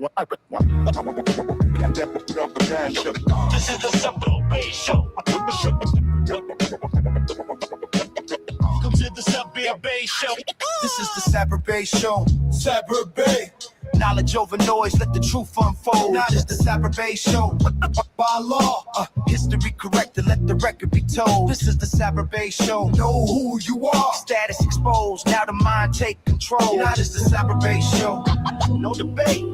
This is the Sabir Bey Show. Welcome to the Sabir Bey Show. This is the Sabir Bey Show. Sabir Bey. Knowledge over noise, let the truth unfold. Now this the Sabir Bey Show. By law, history corrected, let the record be told. This is the Sabir Bey Show. Know who you are. Status exposed, now the mind take control. Now this the Sabir Bey Show. No debate.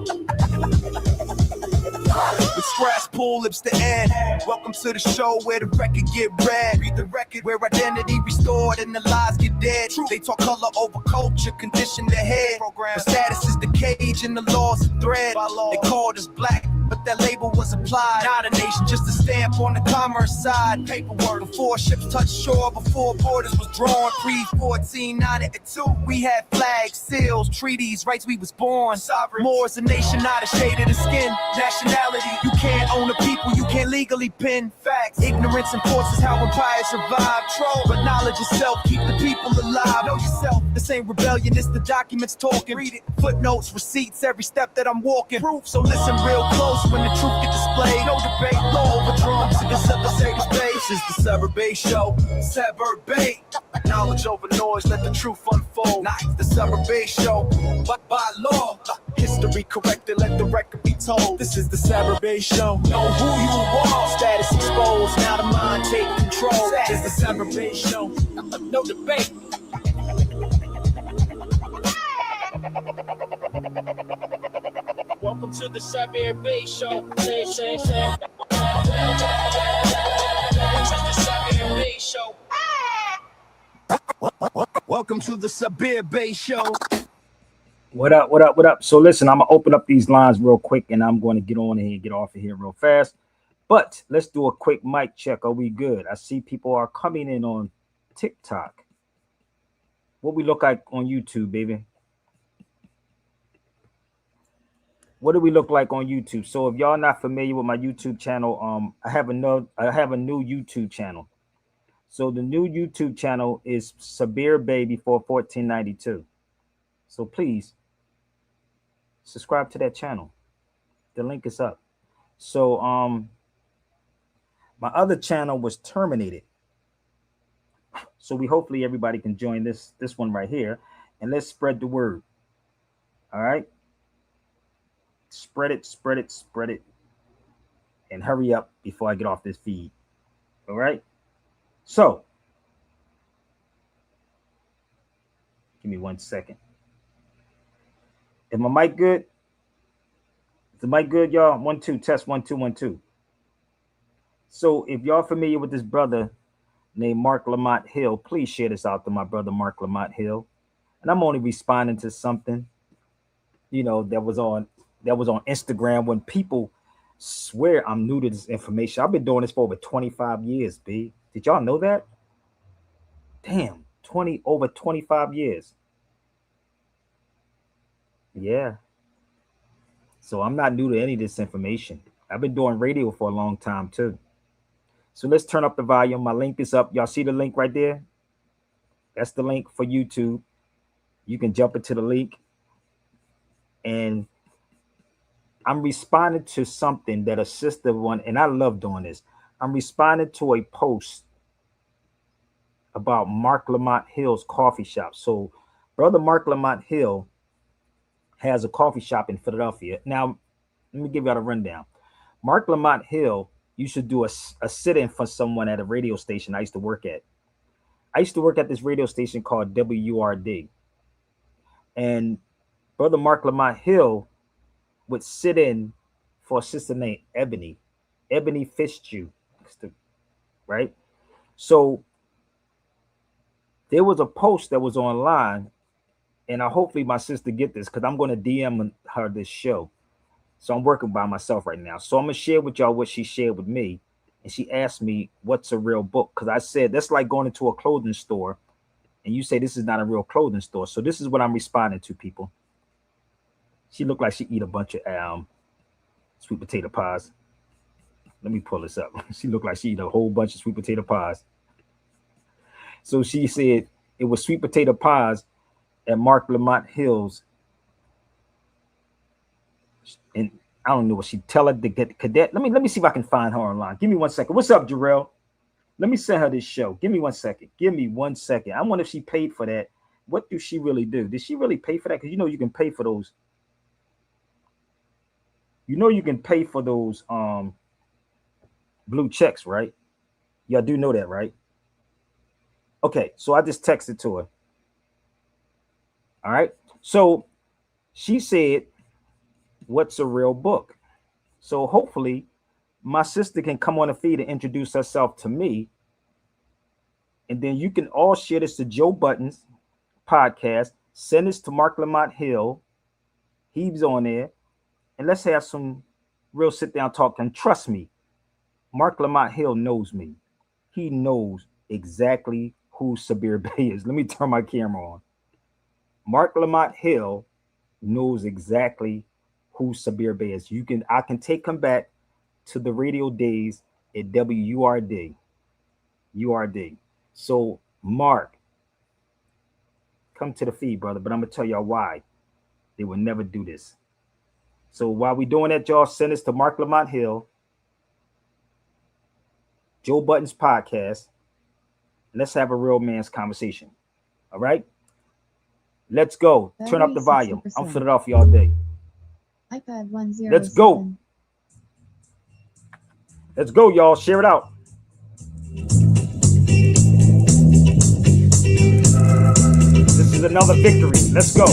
With scratch, pull lips to end. Welcome to the show where the record get read. Read the record where identity restored and the lies get dead. They talk color over culture, condition the head. But status is the cage and the law's the thread. They called us black, but that label was applied. Not a nation, just a stamp on the commerce side. Paperwork before ships touched shore, before borders was drawn. Pre-1492, we had flags, seals, treaties, rights we was born. Sovereign. More is a nation, not a shade of the skin. Nationality, you can't own the people, you can't legally pin. Facts, ignorance enforces how empires survive. Troll, but knowledge itself keep the people alive. Know yourself, this ain't rebellion, it's the documents talking. Read it, footnotes, receipts, every step that I'm walking. Proof, so listen real close when the truth get displayed. No debate, law over drums. This is the Sabir Bey Show. Sabir Bey. Knowledge over noise, let the truth unfold. Now it's the Sabir Bey Show. But by law, history corrected, let the record be told. This is the Sabir Bey Show. Know who you are. Status exposed, now the mind take control. This is the Sabir Bey Show. No debate. Welcome to the Sabir Bey Show. Say. Welcome to the Sabir Bey Show. What up? So listen, I'm gonna open up these lines real quick and I'm going to get on here and get off of here real fast. But let's do a quick mic check. Are we good? I see people are coming in on TikTok. What we look like on YouTube, baby? What do we look like on YouTube? So if y'all not familiar with my YouTube channel, I have a new YouTube channel. So the new YouTube channel is Sabir Bey before 1492. So please subscribe to that channel. The link is up. So my other channel was terminated. So hopefully everybody can join this one right here, and let's spread the word. All right. Spread it, and hurry up before I get off this feed. All right. So give me 1 second. Is my mic good? Is the mic good, y'all? 1 2 test 1 2 1 2. So if y'all familiar with this brother named Mark Lamont Hill, please share this out to my brother Mark Lamont Hill. And I'm only responding to something, that was on Instagram when people swear I'm new to this information. I've been doing this for over 25 years, B. Did y'all know that? Damn, over 25 years. Yeah. So I'm not new to any of this information. I've been doing radio for a long time too. So let's turn up the volume. My link is up. Y'all see the link right there? That's the link for YouTube. You can jump into the link. And I'm responding to something that a sister wanted, and I love doing this. I'm responding to a post about Mark Lamont Hill's coffee shop. So brother Mark Lamont Hill has a coffee shop in Philadelphia. Now, let me give you a rundown. Mark Lamont Hill used to do a sit-in for someone at a radio station I used to work at. I used to work at this radio station called WURD. And brother Mark Lamont Hill would sit in for a sister named Ebony Fitzhugh, right? So there was a post that was online, and hopefully my sister get this because I'm going to DM her this show. So I'm working by myself right now. So I'm going to share with y'all what she shared with me. And she asked me, what's a real book? Because I said, that's like going into a clothing store and you say this is not a real clothing store. So this is what I'm responding to, people. She looked like she eat a bunch of sweet potato pies. Let me pull this up. She looked like she eat a whole bunch of sweet potato pies. So she said it was sweet potato pies at Mark Lamont Hill's And I don't know what she tell her to get cadet. Let me see if I can find her online. Give me 1 second. What's up, Jarrell? Let me send her this show. Give me 1 second. Give me 1 second. I wonder if she paid for that. What do she really do? Did she really pay for that? Because you know you can pay for those. You know you can pay for those blue checks, right? Y'all do know that, right? Okay, so I just texted to her. All right. So she said, "What's a real book?" So hopefully my sister can come on the feed and introduce herself to me. And then you can all share this to Joe Budden's podcast. Send this to Mark Lamont Hill. He's on there. And let's have some real sit down talk. And trust me, Mark Lamont Hill knows me. He knows exactly who Sabir Bey is. Let me turn my camera on. Mark Lamont Hill knows exactly who Sabir Bey is. I can take him back to the radio days at WURD. URD. So Mark, come to the feed, brother. But I'm gonna tell y'all why they will never do this. So while we doing that, y'all send this to Mark Lamont Hill, Joe Budden's podcast. And let's have a real man's conversation. All right? Let's go. Turn up the volume. I'll fit it off y'all day. iPad 107. Let's go. Let's go, y'all. Share it out. This is another victory. Let's go.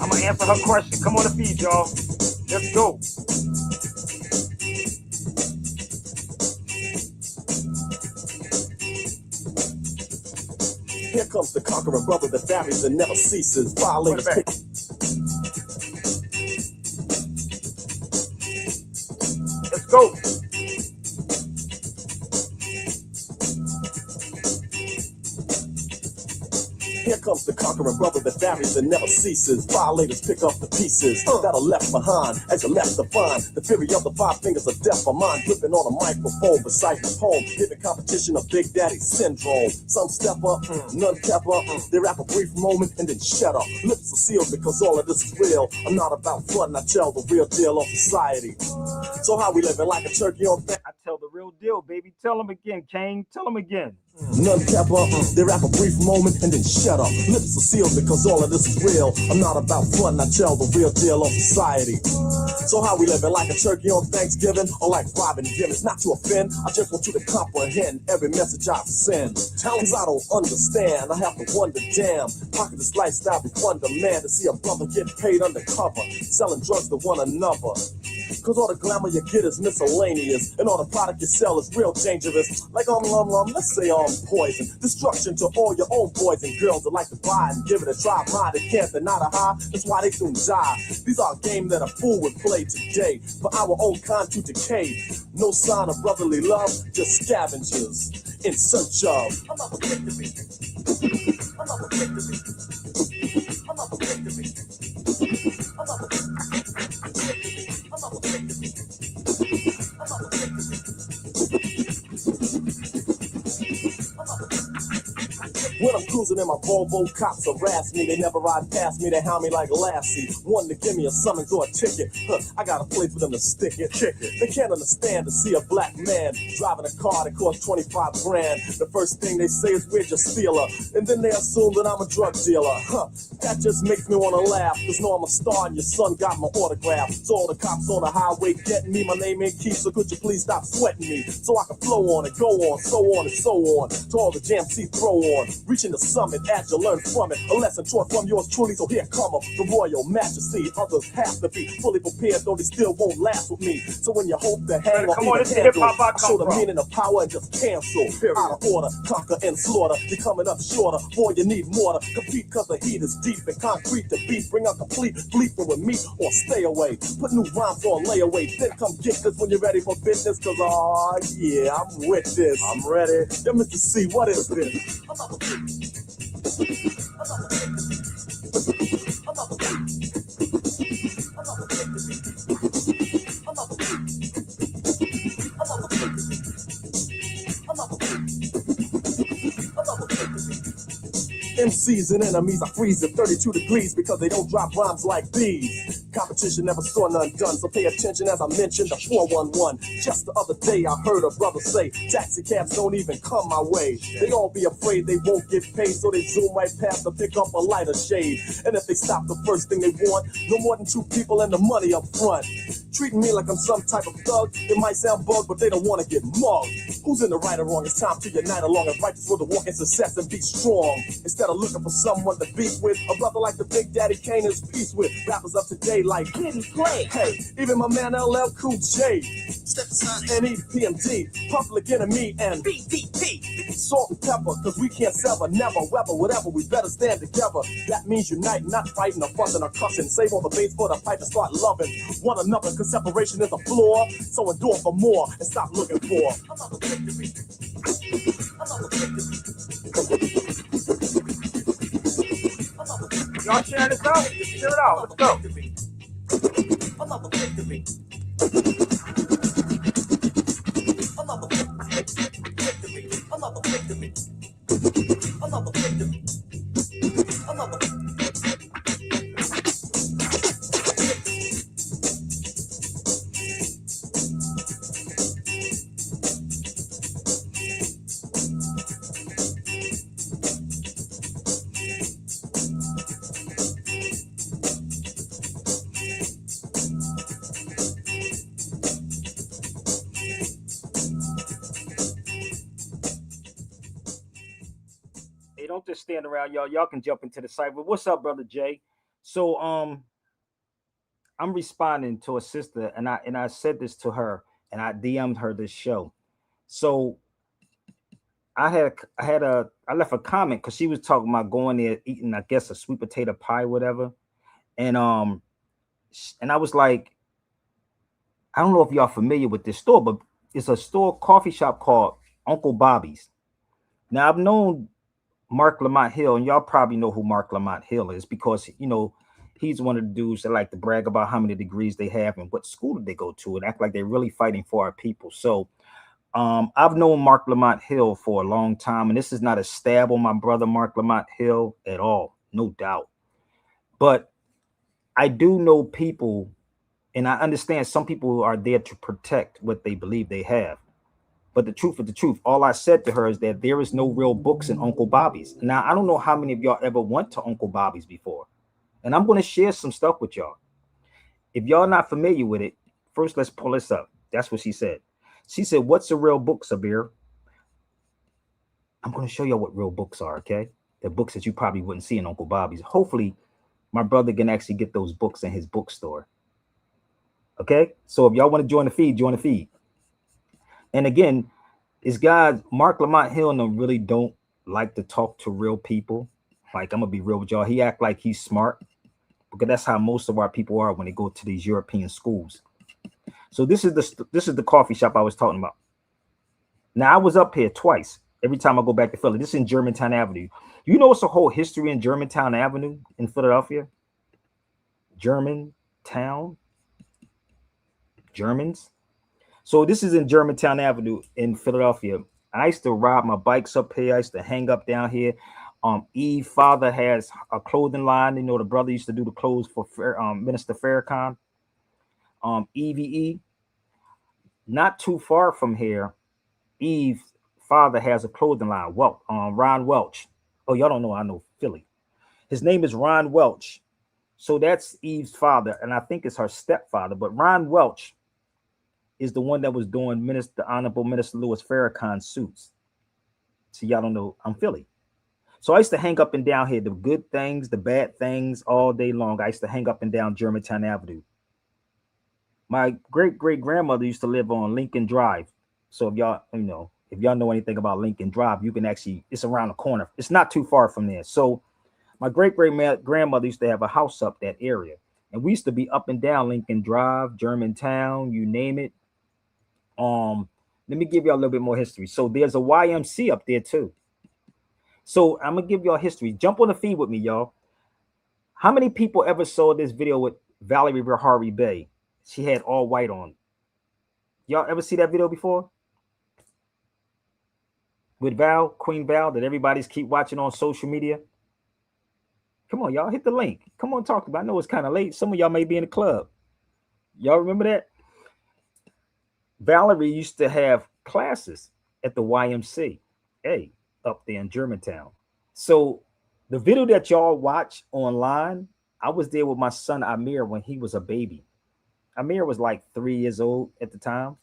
I'm going to answer her question. Come on the feed, y'all. Let's go. Here comes the conqueror brother that varies and never ceases. Violators pick. Let's go. Here comes the conqueror brother that varies and never ceases. Violators pick up the pieces that are left behind as you left to find. The fury of the five fingers of death, my mind gripping on a microphone, reciting a poem, giving competition a Big Daddy syndrome. Some step up, none kept up. They rap a brief moment and then shut up. Lips are sealed because all of this is real. I'm not about fun, I tell the real deal of society. So how we living, like a turkey on fat? I tell the real deal, baby. Tell them again, Kane. Tell them again. None kept up, they rap a brief moment and then shut up. Lips are sealed because all of this is real. I'm not about fun, I tell the real deal of society. So how we living, like a turkey on Thanksgiving or like Robin Gibbons? Not to offend, I just want you to comprehend every message I send. Cause I don't understand, I have to wonder, damn, how could this lifestyle be fun to man to see a brother get paid undercover, selling drugs to one another? Cause all the glamour you get is miscellaneous, and all the product you sell is real dangerous. Like let's say poison, destruction to all your own boys and girls that like to buy and give it a try. Mind they can't deny the high, that's why they soon die. These are games that a fool would play today for our own kind to decay. No sign of brotherly love, just scavengers in search of another victory. Another victory. Another victory. Another victory. Another victory. Another victory. When I'm cruising in my Volvo, cops harass me. They never ride past me, they hound me like Lassie. One to give me a summons or a ticket. I got a place for them to stick it. They can't understand to see a black man driving a car that costs 25 grand. The first thing they say is we're just stealer, and then they assume that I'm a drug dealer. That just makes me wanna laugh, cause know I'm a star and your son got my autograph. So all the cops on the highway getting me, my name ain't Keith, so could you please stop sweating me, so I can flow on and go on, so on and so on, to all the jams see throw on. Reaching the summit as you learn from it. A lesson taught from yours truly, so here come the royal majesty. Others have to be fully prepared, though they still won't last with me. So when you hope to hang or even handle, I show the meaning of power and just cancel. Out of order, conquer and slaughter. You're coming up shorter, boy, you need more to compete, cause the heat is deep and concrete to beat. Bring out complete bleeping with me or stay away. Put new rhymes on layaway, then come get this when you're ready for business. Cause yeah, I'm with this. I'm ready. Yo, Mr. C, what is this? MCs and enemies, I freeze at 32 degrees because they don't drop rhymes like these. Competition never saw none done, so pay attention as I mentioned the 411. Just the other day I heard a brother say, taxi cabs don't even come my way. They all be afraid they won't get paid, so they zoom right past to pick up a lighter shade. And if they stop, the first thing they want, no more than 2 people and the money up front. Treating me like I'm some type of thug, it might sound bug, but they don't want to get mugged. Who's in the right or wrong? It's time to unite along and righteous for the walk in success and be strong. Instead of looking for someone to beef with, a brother like the Big Daddy Kane is peace with. Rappers of today like Diddy Play. Hey, even my man LL Cool J. Step aside and eat PMD, Public Enemy and BDP. Salt and pepper, cause we can't sever, never, whether, whatever, we better stand together. That means unite, not fighting or fussing or cussing. Save all the bass for the pipe and start loving one another, cause separation is a flaw. So endure for more and stop looking for another victory. Another victory. Y'all sharing this out? Share it out. Let's go. Another victory. Another victory. Another victory. Another victory. Another victory. Hey, don't just stand around, y'all. Y'all can jump into the site. But what's up, brother Jay? So I'm responding to a sister, and I said this to her, and I DM'd her this show. So I left a comment because she was talking about going there eating, I guess, a sweet potato pie, whatever. And I was like, I don't know if y'all familiar with this store, but it's a coffee shop called Uncle Bobby's. Now I've known Mark Lamont Hill, and y'all probably know who Mark Lamont Hill is because he's one of the dudes that like to brag about how many degrees they have and what school did they go to and act like they're really fighting for our people. So I've known Mark Lamont Hill for a long time, and this is not a stab on my brother Mark Lamont Hill at all, no doubt. But I do know people, and I understand some people are there to protect what they believe they have. But the truth is the truth. All I said to her is that there is no real books in Uncle Bobby's. Now, I don't know how many of y'all ever went to Uncle Bobby's before. And I'm going to share some stuff with y'all. If y'all not familiar with it, first let's pull this up. That's what she said. She said, what's a real book, Sabir? I'm going to show y'all what real books are, okay? They're books that you probably wouldn't see in Uncle Bobby's. Hopefully, my brother can actually get those books in his bookstore. Okay? So if y'all want to join the feed, join the feed. And again, this guy, Mark Lamont Hill, and them really don't like to talk to real people. Like, I'm going to be real with y'all. He act like he's smart because that's how most of our people are when they go to these European schools. So this is the coffee shop I was talking about. Now, I was up here twice. Every time I go back to Philly. This is in Germantown Avenue. You know, it's a whole history in Germantown Avenue in Philadelphia. Germantown. Germans. So this is in Germantown Avenue in Philadelphia. I used to ride my bikes up here. I used to hang up down here. Eve father has a clothing line. You know, the brother used to do the clothes for Minister Farrakhan. EVE. Not too far from here, Eve's father has a clothing line. Ron Welch. Oh, y'all don't know. I know Philly. His name is Ron Welch. So that's Eve's father, and I think it's her stepfather. But Ron Welch is the one that was doing the Honorable Minister Louis Farrakhan's suits. So y'all don't know, I'm Philly. So I used to hang up and down here, the good things, the bad things, all day long. I used to hang up and down Germantown Avenue. My great-great-grandmother used to live on Lincoln Drive. So if y'all know anything about Lincoln Drive, you can actually, it's around the corner. It's not too far from there. So my great-great-grandmother used to have a house up that area. And we used to be up and down Lincoln Drive, Germantown, you name it. Let me give y'all a little bit more history. So there's a YMC up there too. So I'm gonna give y'all history. Jump on the feed with me, y'all. How many people ever saw this video with Valerie Bahari Bey? She had all white on. Y'all ever see that video before? With Queen Val, that everybody's keep watching on social media. Come on, y'all, hit the link. Come on, talk about it. I know it's kind of late. Some of y'all may be in the club. Y'all remember that? Valerie used to have classes at the YMCA up there in Germantown. So the video that y'all watch online, I was there with my son Amir when he was a baby. Amir was like 3 years old at the time.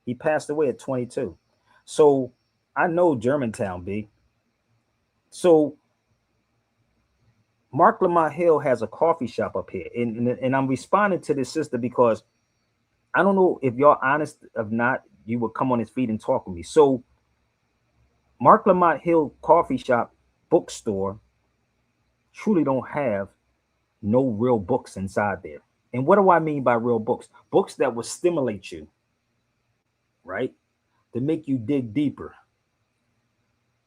He passed away at 22. So I know Germantown, B. So Mark Lamont Hill has a coffee shop up here. And I'm responding to this sister because I don't know if y'all honest. If not, you would come on his feet and talk with me. So Mark Lamont Hill coffee shop, bookstore, truly don't have no real books inside there. And what do I mean by real books? Books that will stimulate you, right? To make you dig deeper,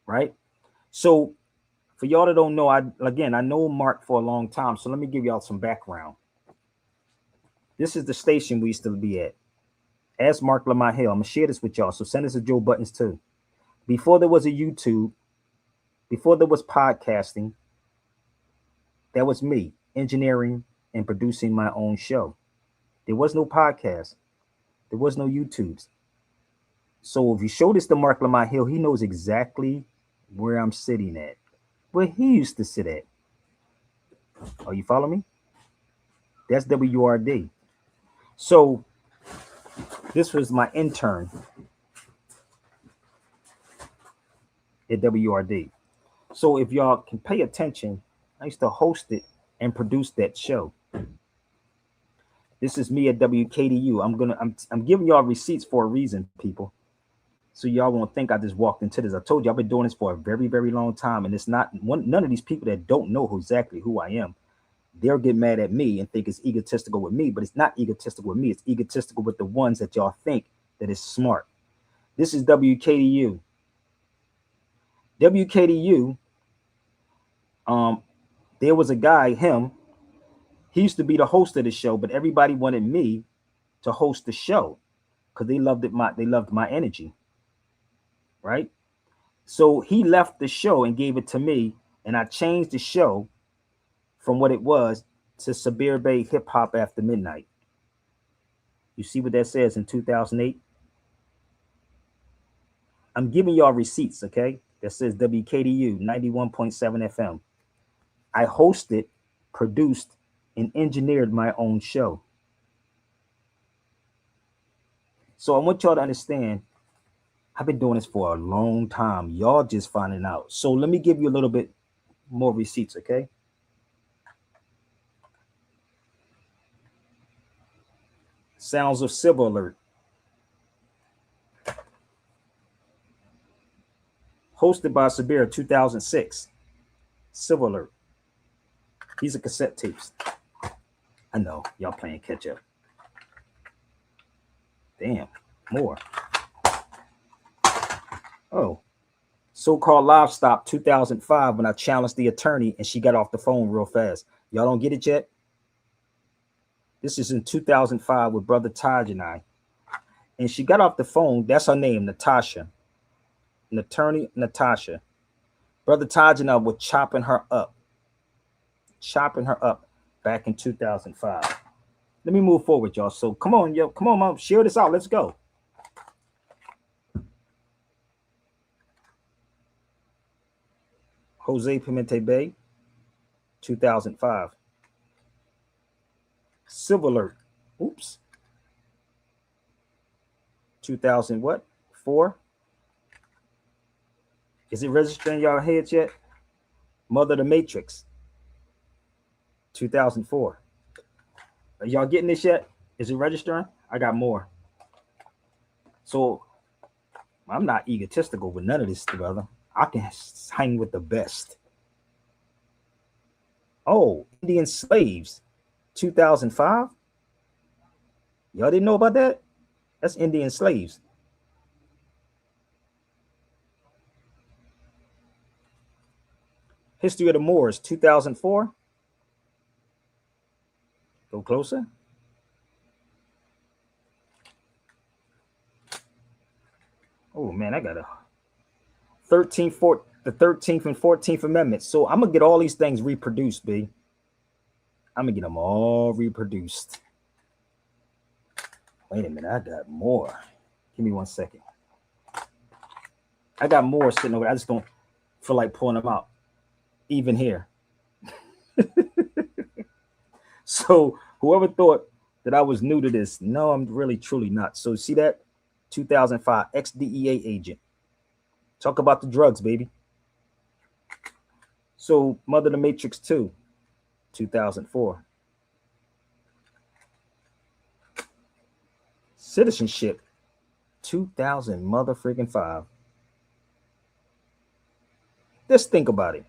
right? So for y'all that don't know, I know Mark for a long time. So let me give y'all some background. This is the station we used to be at. Ask Mark Lamont Hill. I'm gonna share this with y'all. So send us a Joe Buttons too. Before there was a YouTube, before there was podcasting, that was me engineering and producing my own show. There was no podcast. There was no YouTubes. So if you show this to Mark Lamont Hill, he knows exactly where I'm sitting at, where he used to sit at. Oh, you follow me? That's WRD. So this was my intern at WRD. So if y'all can pay attention, I used to host it and produce that show. This is me at WKDU. I'm giving y'all receipts for a reason, people. So y'all won't think I just walked into this. I told you I've been doing this for a very, very long time. And it's not none of these people that don't know exactly who I am. They'll get mad at me and think it's egotistical with me, but it's not egotistical with me. It's egotistical with the ones that y'all think that is smart. This is WKDU. WKDU, there was a guy, him, he used to be the host of the show, but everybody wanted me to host the show because they loved my energy. Right? So he left the show and gave it to me, and I changed the show from what it was to Sabir Bey Hip Hop After Midnight. You see what that says in 2008? I'm giving y'all receipts, okay? That says WKDU 91.7 FM. I hosted, produced, and engineered my own show. So I want y'all to understand, I've been doing this for a long time. Y'all just finding out. So let me give you a little bit more receipts, okay? Sounds of Civil Alert. Hosted by Sabir, 2006. Civil Alert. These are cassette tapes. I know, y'all playing catch up. Damn, more. Oh, so-called live stop 2005 when I challenged the attorney and she got off the phone real fast. Y'all don't get it yet? This is in 2005 with Brother Taj and I. And she got off the phone. That's her name, Natasha. An attorney, Natasha. Brother Taj and I were chopping her up back in 2005. Let me move forward, y'all. So come on, yo. Come on, Mom. Share this out. Let's go. Jose Pimente Bay, 2005. Civil Alert. Oops. 2000 what? 4? Is it registering y'all heads yet? Mother the Matrix. 2004. Are y'all getting this yet? Is it registering? I got more. So I'm not egotistical with none of this, brother. I can hang with the best. Oh, Indian slaves, 2005. Y'all didn't know about that? That's Indian slaves. History of the Moors, 2004. Go closer. Oh man, I got a 13, 14. the 13th and 14th Amendments. So I'm gonna get all these things reproduced, B. I'm gonna get them all reproduced. Wait a minute, I got more. Give me 1 second. I got more sitting over there. I just don't feel like pulling them out. Even here. So whoever thought that I was new to this, no, I'm really truly not. So see that? 2005 ex-DEA agent. Talk about the drugs, baby. So Mother the Matrix 2, 2004. Citizenship, 2000 motherfucking 5. Just think about it.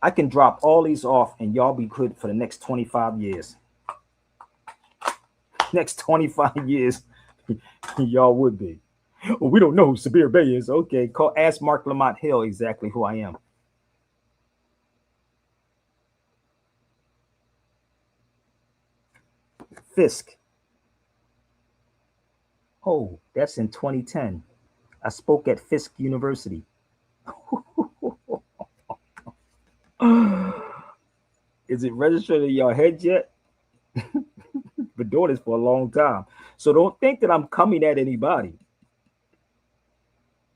I can drop all these off and y'all be good for the next 25 years. Next 25 years, y'all would be. Well, we don't know who Sabir Bey is. Okay, ask Mark Lamont Hill exactly who I am. Fisk. Oh, that's in 2010. I spoke at Fisk University. Is it registered in your head yet? Been doing this for a long time. So don't think that I'm coming at anybody.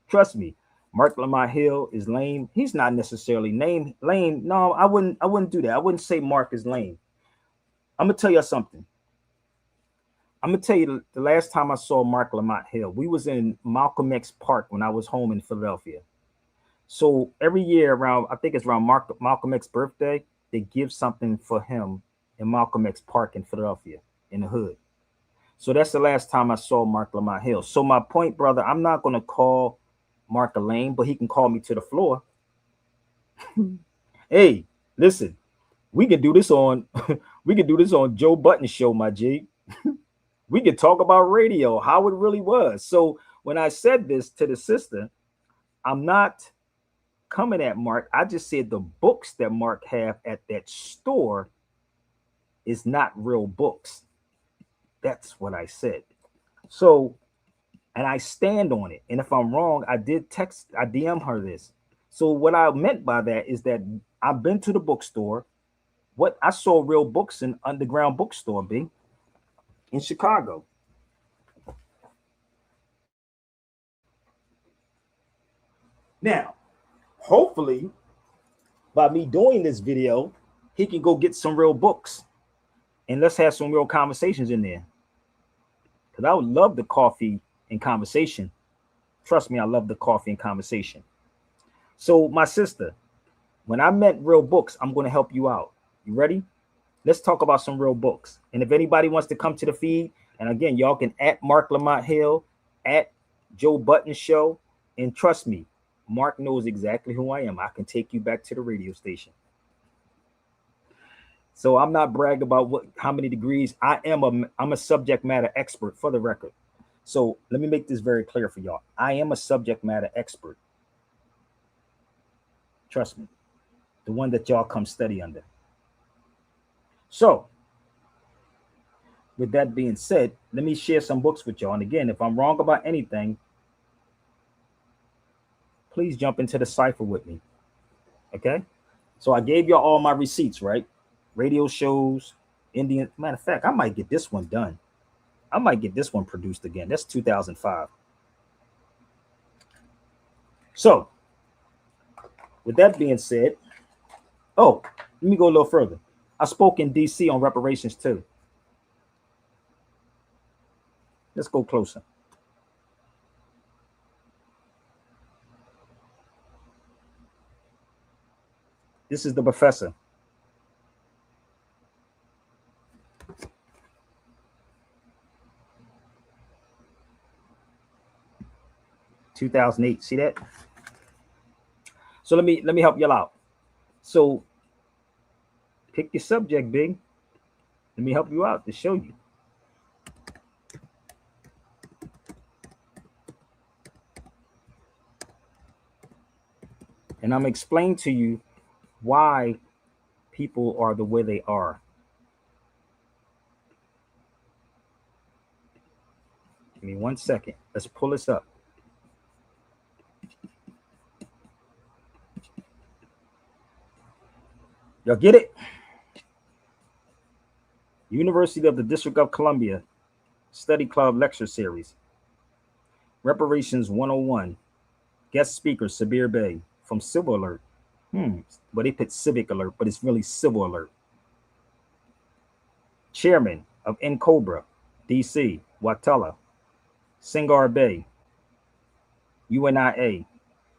Trust me, Mark Lamont Hill is lame. He's not necessarily lame. No, I wouldn't do that. I wouldn't say Mark is lame. I'm gonna tell you something. I'm gonna tell you the last time I saw Mark Lamont Hill, we was in Malcolm X Park when I was home in Philadelphia. So every year around, I think it's around Malcolm X's birthday, they give something for him in Malcolm X Park in Philadelphia, in the hood. So that's the last time I saw Mark Lamont Hill. So my point, brother, I'm not gonna call Mark a lame, but he can call me to the floor. Hey, listen, we can do this on Joe Button's show, my G. We could talk about radio, how it really was. So when I said this to the sister, I'm not coming at Mark. I just said the books that Mark have at that store is not real books. That's what I said. So, and I stand on it. And if I'm wrong, I DM her this. So what I meant by that is that I've been to the bookstore. What I saw real books in Underground Bookstore, B, in Chicago. Now, hopefully, by me doing this video, he can go get some real books. And let's have some real conversations in there. Because I would love the coffee and conversation. Trust me, I love the coffee and conversation. So, my sister, when I meant real books, I'm going to help you out. You ready? Let's talk about some real books. And if anybody wants to come to the feed, and again, y'all can at Mark Lamont Hill, at Joe Button Show. And trust me, Mark knows exactly who I am. I can take you back to the radio station. So I'm not bragging about how many degrees. I'm a subject matter expert, for the record. So let me make this very clear for y'all. I am a subject matter expert. Trust me, the one that y'all come study under. So with that being said, let me share some books with y'all. And again, if I'm wrong about anything, please jump into the cipher with me. Okay. So I gave y'all all my receipts, right? Radio shows, Indian. Matter of fact, I might get this one done. I might get this one produced again. That's 2005. So with that being said, oh, let me go a little further. I spoke in DC on reparations too. Let's go closer. This is the professor. (2008). See that? So let me help y'all out. So pick your subject, Big. Let me help you out to show you. And I'm explaining to you why people are the way they are. Give me 1 second. Let's pull this up. Y'all get it? University of the District of Columbia Study Club Lecture Series. Reparations 101. Guest speaker Sabir Bey from Civil Alert. But they put Civic Alert, but it's really Civil Alert. Chairman of NCOBRA, DC, Watala, Singar Bey, UNIA,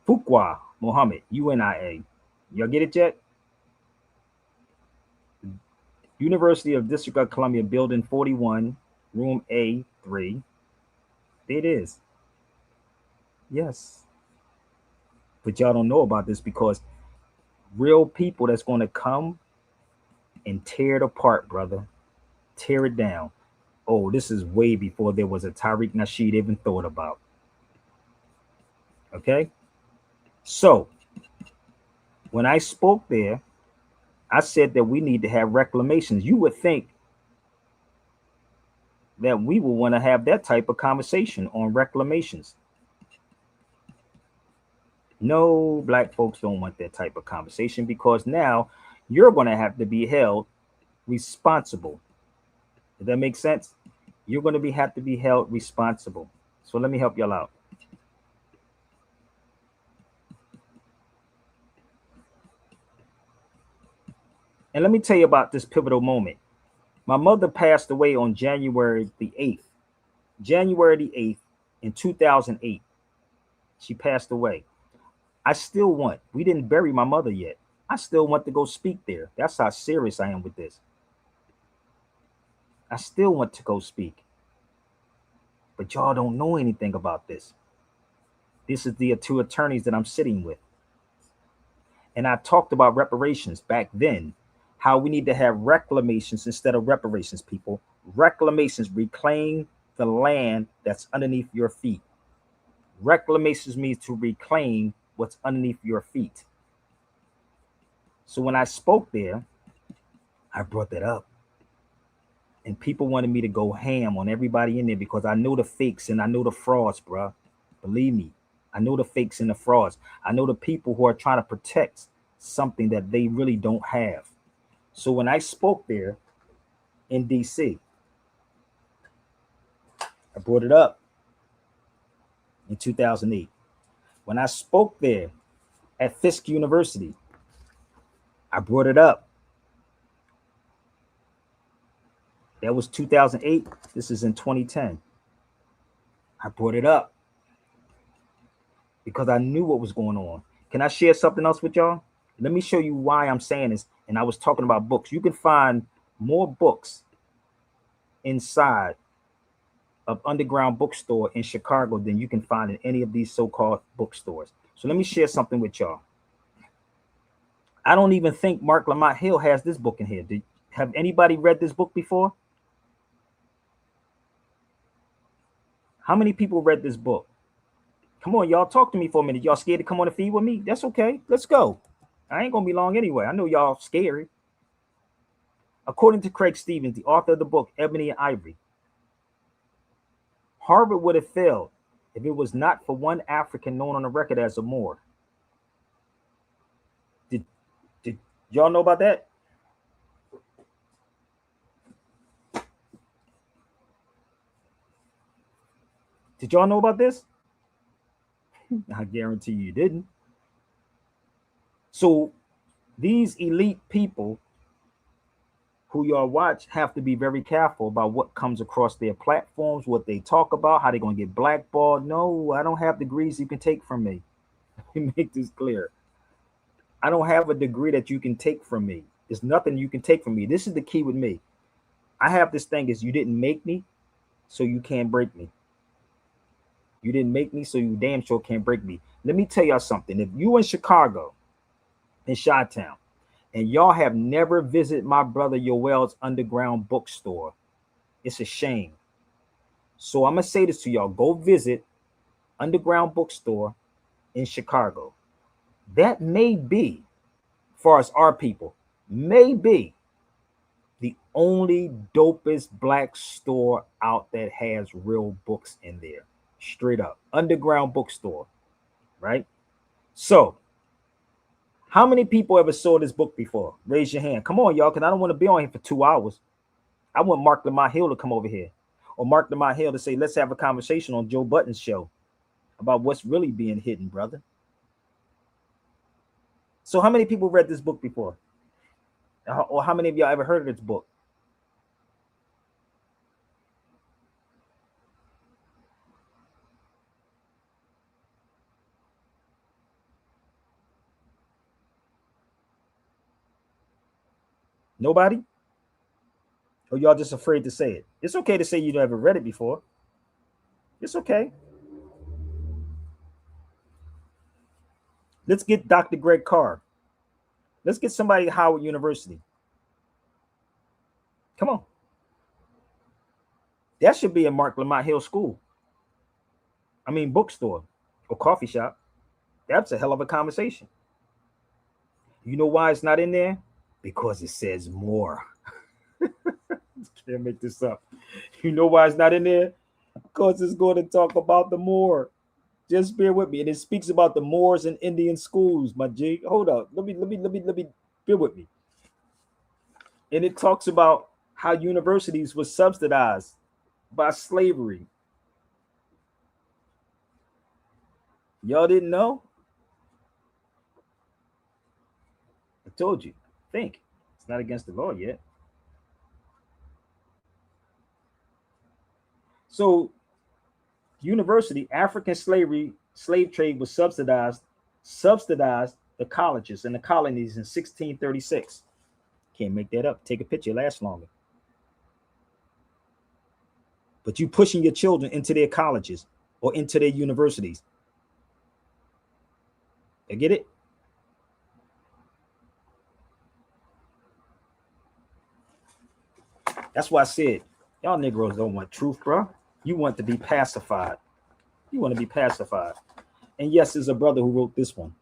Fuqua Mohammed, UNIA. Y'all get it yet? University of District of Columbia, Building 41, Room A3. There it is. Yes. But y'all don't know about this because real people that's going to come and tear it apart, brother. Tear it down. Oh, this is way before there was a Tariq Nasheed even thought about. Okay? So, when I spoke there, I said that we need to have reclamations. You would think that we will want to have that type of conversation on reclamations. No, black folks don't want that type of conversation because now you're going to have to be held responsible. Does that make sense? You're going to have to be held responsible. So let me help y'all out. And let me tell you about this pivotal moment. My mother passed away on January the 8th. January the 8th in 2008. She passed away. I still want, we didn't bury my mother yet. I still want to go speak there. That's how serious I am with this. I still want to go speak. But y'all don't know anything about this. This is the two attorneys that I'm sitting with. And I talked about reparations back then, how we need to have reclamations instead of reparations, people. Reclamations, reclaim the land that's underneath your feet. Reclamations means to reclaim what's underneath your feet. So when I spoke there, I brought that up. And people wanted me to go ham on everybody in there because I know the fakes and I know the frauds, bruh. Believe me, I know the fakes and the frauds. I know the people who are trying to protect something that they really don't have. So when I spoke there in DC, I brought it up in 2008. When I spoke there at Fisk University, I brought it up. That was 2008. This is in 2010. I brought it up because I knew what was going on. Can I share something else with y'all? Let me show you why I'm saying this. And I was talking about books. You can find more books inside of Underground Bookstore in Chicago than you can find in any of these so-called bookstores. So let me share something with y'all. I don't even think Mark Lamont Hill has this book in here. Have anybody read this book before? How many people read this book? Come on, y'all, talk to me for a minute. Y'all scared to come on the feed with me? That's okay. Let's go. I ain't gonna be long anyway. I know y'all scary. According to Craig Stevens, the author of the book, Ebony and Ivory, Harvard would have failed if it was not for one African known on the record as a Moor. Did y'all know about that? Did y'all know about this? I guarantee you didn't. So these elite people who y'all watch have to be very careful about what comes across their platforms, what they talk about, how they're going to get blackballed. No, I don't have degrees you can take from me. Let me make this clear. I don't have a degree that you can take from me. There's nothing you can take from me. This is the key with me. I have this thing is you didn't make me, so you can't break me. You didn't make me, so you damn sure can't break me. Let me tell y'all something. If you in Chicago, in Chi-Town, and y'all have never visited my brother Yoel's Underground Bookstore, it's a shame. So I'm going to say this to y'all. Go visit Underground Bookstore in Chicago. That may be, as far as our people, may be the only dopest black store out that has real books in there. Straight up. Underground Bookstore, right? So How many people ever saw this book before? Raise your hand. Come on, y'all, because I don't want to be on here for 2 hours. I want Mark Lamont Hill to come over here, or Mark Lamont Hill to say, let's have a conversation on Joe Budden's show about what's really being hidden, brother. So how many people read this book before? Or how many of y'all ever heard of this book? Nobody? Or y'all just afraid to say it? It's okay to say you never read it before. It's okay. Let's get Dr. Greg Carr. Let's get somebody at Howard University. Come on. That should be a Mark Lamont Hill school. I mean, bookstore or coffee shop. That's a hell of a conversation. You know why it's not in there? Because it says more. Can't make this up. You know why it's not in there? Because it's going to talk about the Moor. Just bear with me. And it speaks about the Moors and Indian schools, my G. Hold up. Let me bear with me. And it talks about how universities were subsidized by slavery. Y'all didn't know? I told you. Think. It's not against the law yet. So, university, African slave trade was subsidized the colleges and the colonies in 1636. Can't make that up. Take a picture, it lasts longer. But you pushing your children into their colleges or into their universities. You get it? That's why I said, y'all Negroes don't want truth, bro. You want to be pacified. You want to be pacified. And yes, there's a brother who wrote this one.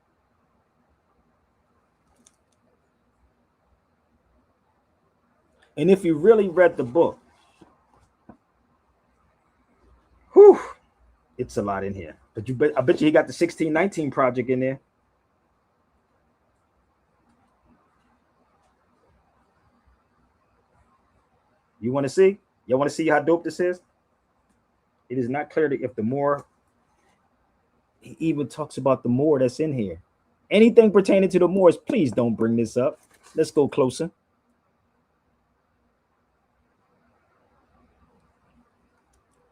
And if you really read the book, whew, it's a lot in here. But I bet you he got the 1619 project in there. You want to see? Y'all want to see how dope this is? It is not clear if the Moor, he even talks about the Moor that's in here. Anything pertaining to the Moors, please don't bring this up. Let's go closer.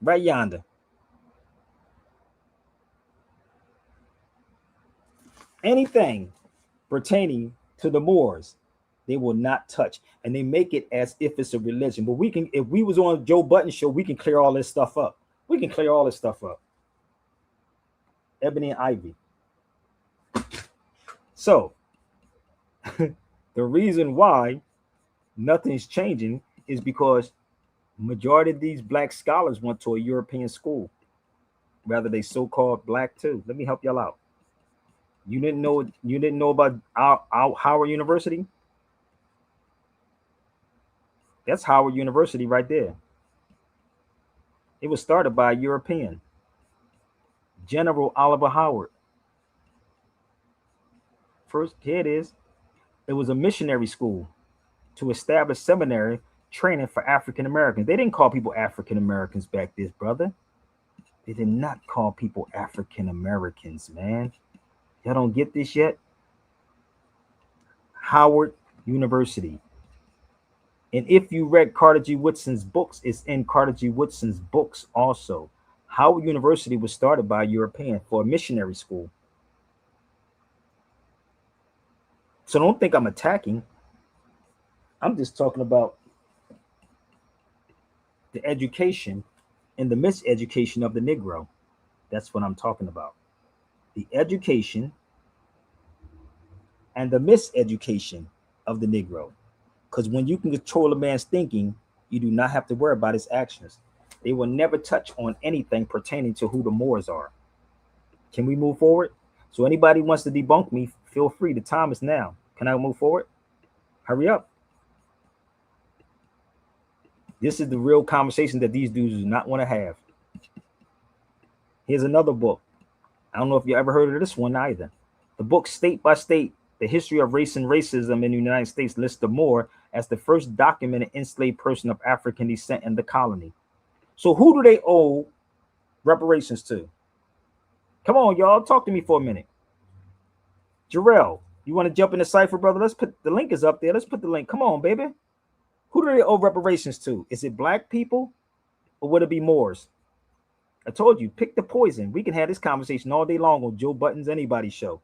Right yonder. Anything pertaining to the Moors, they will not touch. And they make it as if it's a religion. But we can, if we was on Joe Budden's show, we can clear all this stuff up. We can clear all this stuff up. Ebony and Ivy. So, the reason why nothing's changing is because majority of these black scholars went to a European school. Rather, they so-called black too. Let me help y'all out. You didn't know about our Howard University? That's Howard University right there. It was started by a European, General Oliver Howard. First, here it is. It was a missionary school to establish seminary training for African Americans. They didn't call people African Americans back then, brother. They did not call people African Americans, man. Y'all don't get this yet? Howard University. And if you read Carter G. Woodson's books, it's in Carter G. Woodson's books also. Howard University was started by a European for a missionary school. So don't think I'm attacking. I'm just talking about the education and the miseducation of the Negro. That's what I'm talking about. The education and the miseducation of the Negro. Because when you can control a man's thinking, you do not have to worry about his actions. They will never touch on anything pertaining to who the Moors are. Can we move forward? So anybody wants to debunk me, feel free. The time is now. Can I move forward? Hurry up. This is the real conversation that these dudes do not want to have. Here's another book. I don't know if you ever heard of this one either. The book State by State, The History of Race and Racism in the United States lists the Moor as the first documented enslaved person of African descent in the colony. So who do they owe reparations to? Come on, y'all, talk to me for a minute. Jarrell, you want to jump in the cipher, brother? Let's put the link is up there. Let's put the link. Come on, baby. Who do they owe reparations to? Is it black people or would it be Moors? I told you, pick the poison. We can have this conversation all day long on Joe Button's Anybody's show,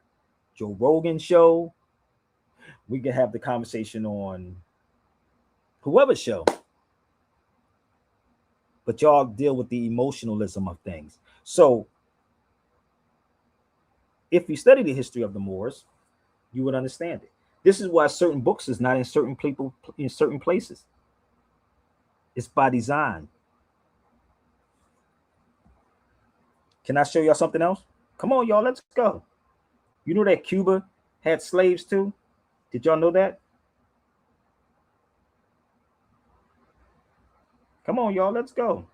Joe Rogan's show. We can have the conversation on whoever's show. But y'all deal with the emotionalism of things. So if you study the history of the Moors, you would understand it. This is why certain books is not in certain people in certain places. It's by design. Can I show y'all something else? Come on, y'all, let's go. You know that Cuba had slaves too? Did y'all know that? Come on, y'all, let's go.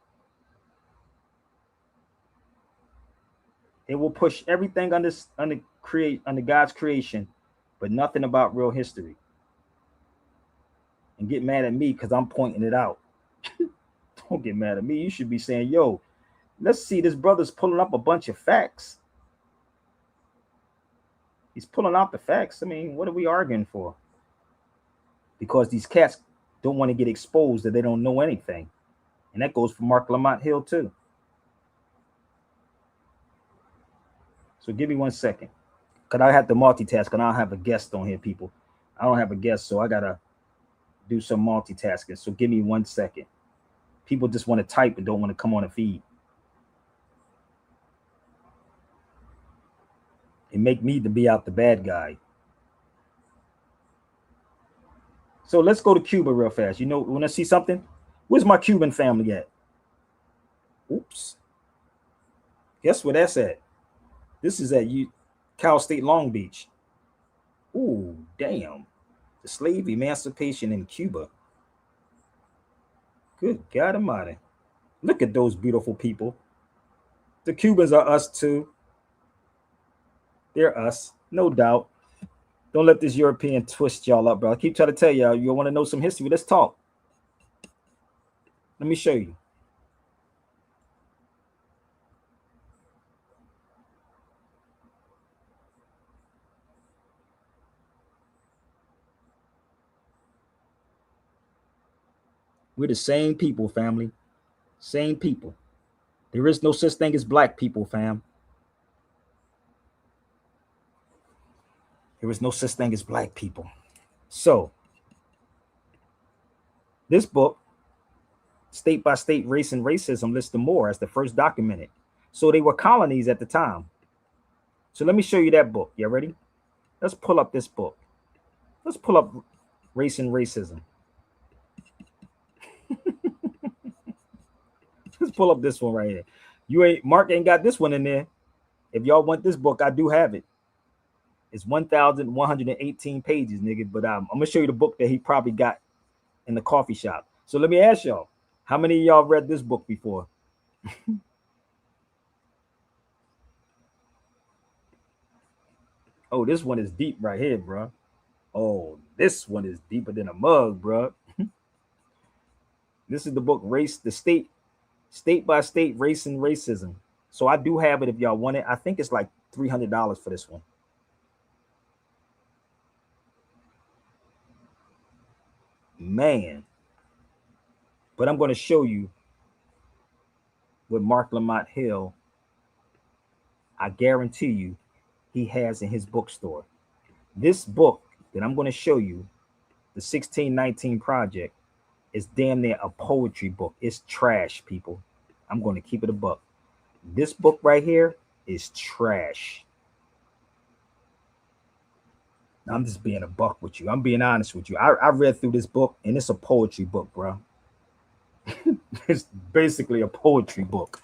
It will push everything under God's creation, but nothing about real history. And get mad at me because I'm pointing it out. Don't get mad at me. You should be saying, yo, let's see, this brother's pulling up a bunch of facts. He's pulling out the facts. I mean, what are we arguing for? Because these cats don't want to get exposed that they don't know anything. And that goes for Mark Lamont Hill too. So give me 1 second. Because I have to multitask and I don't have a guest on here, people. I don't have a guest, so I got to do some multitasking. So give me 1 second. People just want to type and don't want to come on a feed. It make me to be out the bad guy. So let's go to Cuba real fast. You know, when I see something, where's my Cuban family at? Oops. Guess where that's at? This is at Cal State Long Beach. Ooh, damn. The slave emancipation in Cuba. Good God Almighty. Look at those beautiful people. The Cubans are us too. They're us, no doubt. Don't let this European twist y'all up, bro. I keep trying to tell y'all, you want to know some history? Let's talk. Let me show you. We're the same people, family. Same people. There is no such thing as black people, fam. There is no such thing as black people. So, this book, State by State Race and Racism, lists the Moor as the first documented. So they were colonies at the time. So let me show you that book. You ready? Let's pull up this book. Let's pull up Race and Racism. Let's pull up this one right here. Mark ain't got this one in there. If y'all want this book, I do have it. It's 1,118 pages, nigga. But I'm gonna show you the book that he probably got in the coffee shop. So let me ask y'all, how many of y'all read this book before? Oh, this one is deep right here, bro. Oh, this one is deeper than a mug, bro. This is the book State by State Race and Racism. So I do have it if y'all want it. I think it's like $300 for this one. Man. But I'm going to show you what Mark Lamont Hill, I guarantee you, he has in his bookstore. This book that I'm going to show you, the 1619 Project, is damn near a poetry book. It's trash, people. I'm going to keep it a buck. This book right here is trash. I'm just being a buck with you. I'm being honest with you. I read through this book, and it's a poetry book, bro. It's basically a poetry book.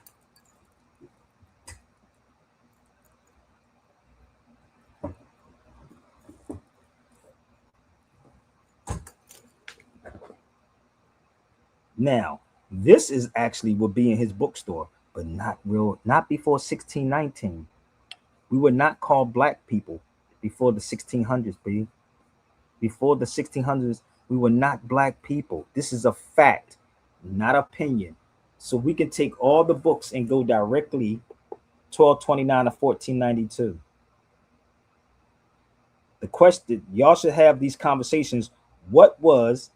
Now, this is actually would be in his bookstore, but not before 1619. We were not called black people before the 1600s, B. Before the 1600s, we were not black people. This is a fact, not opinion. So we can take all the books and go directly 1229 to 1492. The question, y'all should have these conversations. What was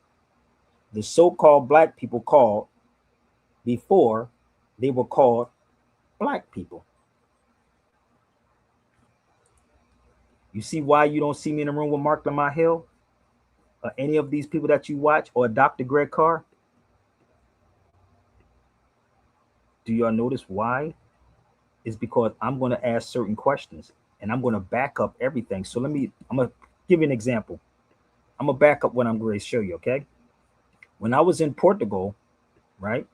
the so-called black people called before they were called black people? You see why you don't see me in the room with Mark Lamont Hill or any of these people that you watch, or Dr. Greg Carr? Do y'all notice why? It's because I'm going to ask certain questions and I'm going to back up everything. So I'm going to give you an example. I'm going to back up what I'm going to show you, okay? When I was in Portugal, right?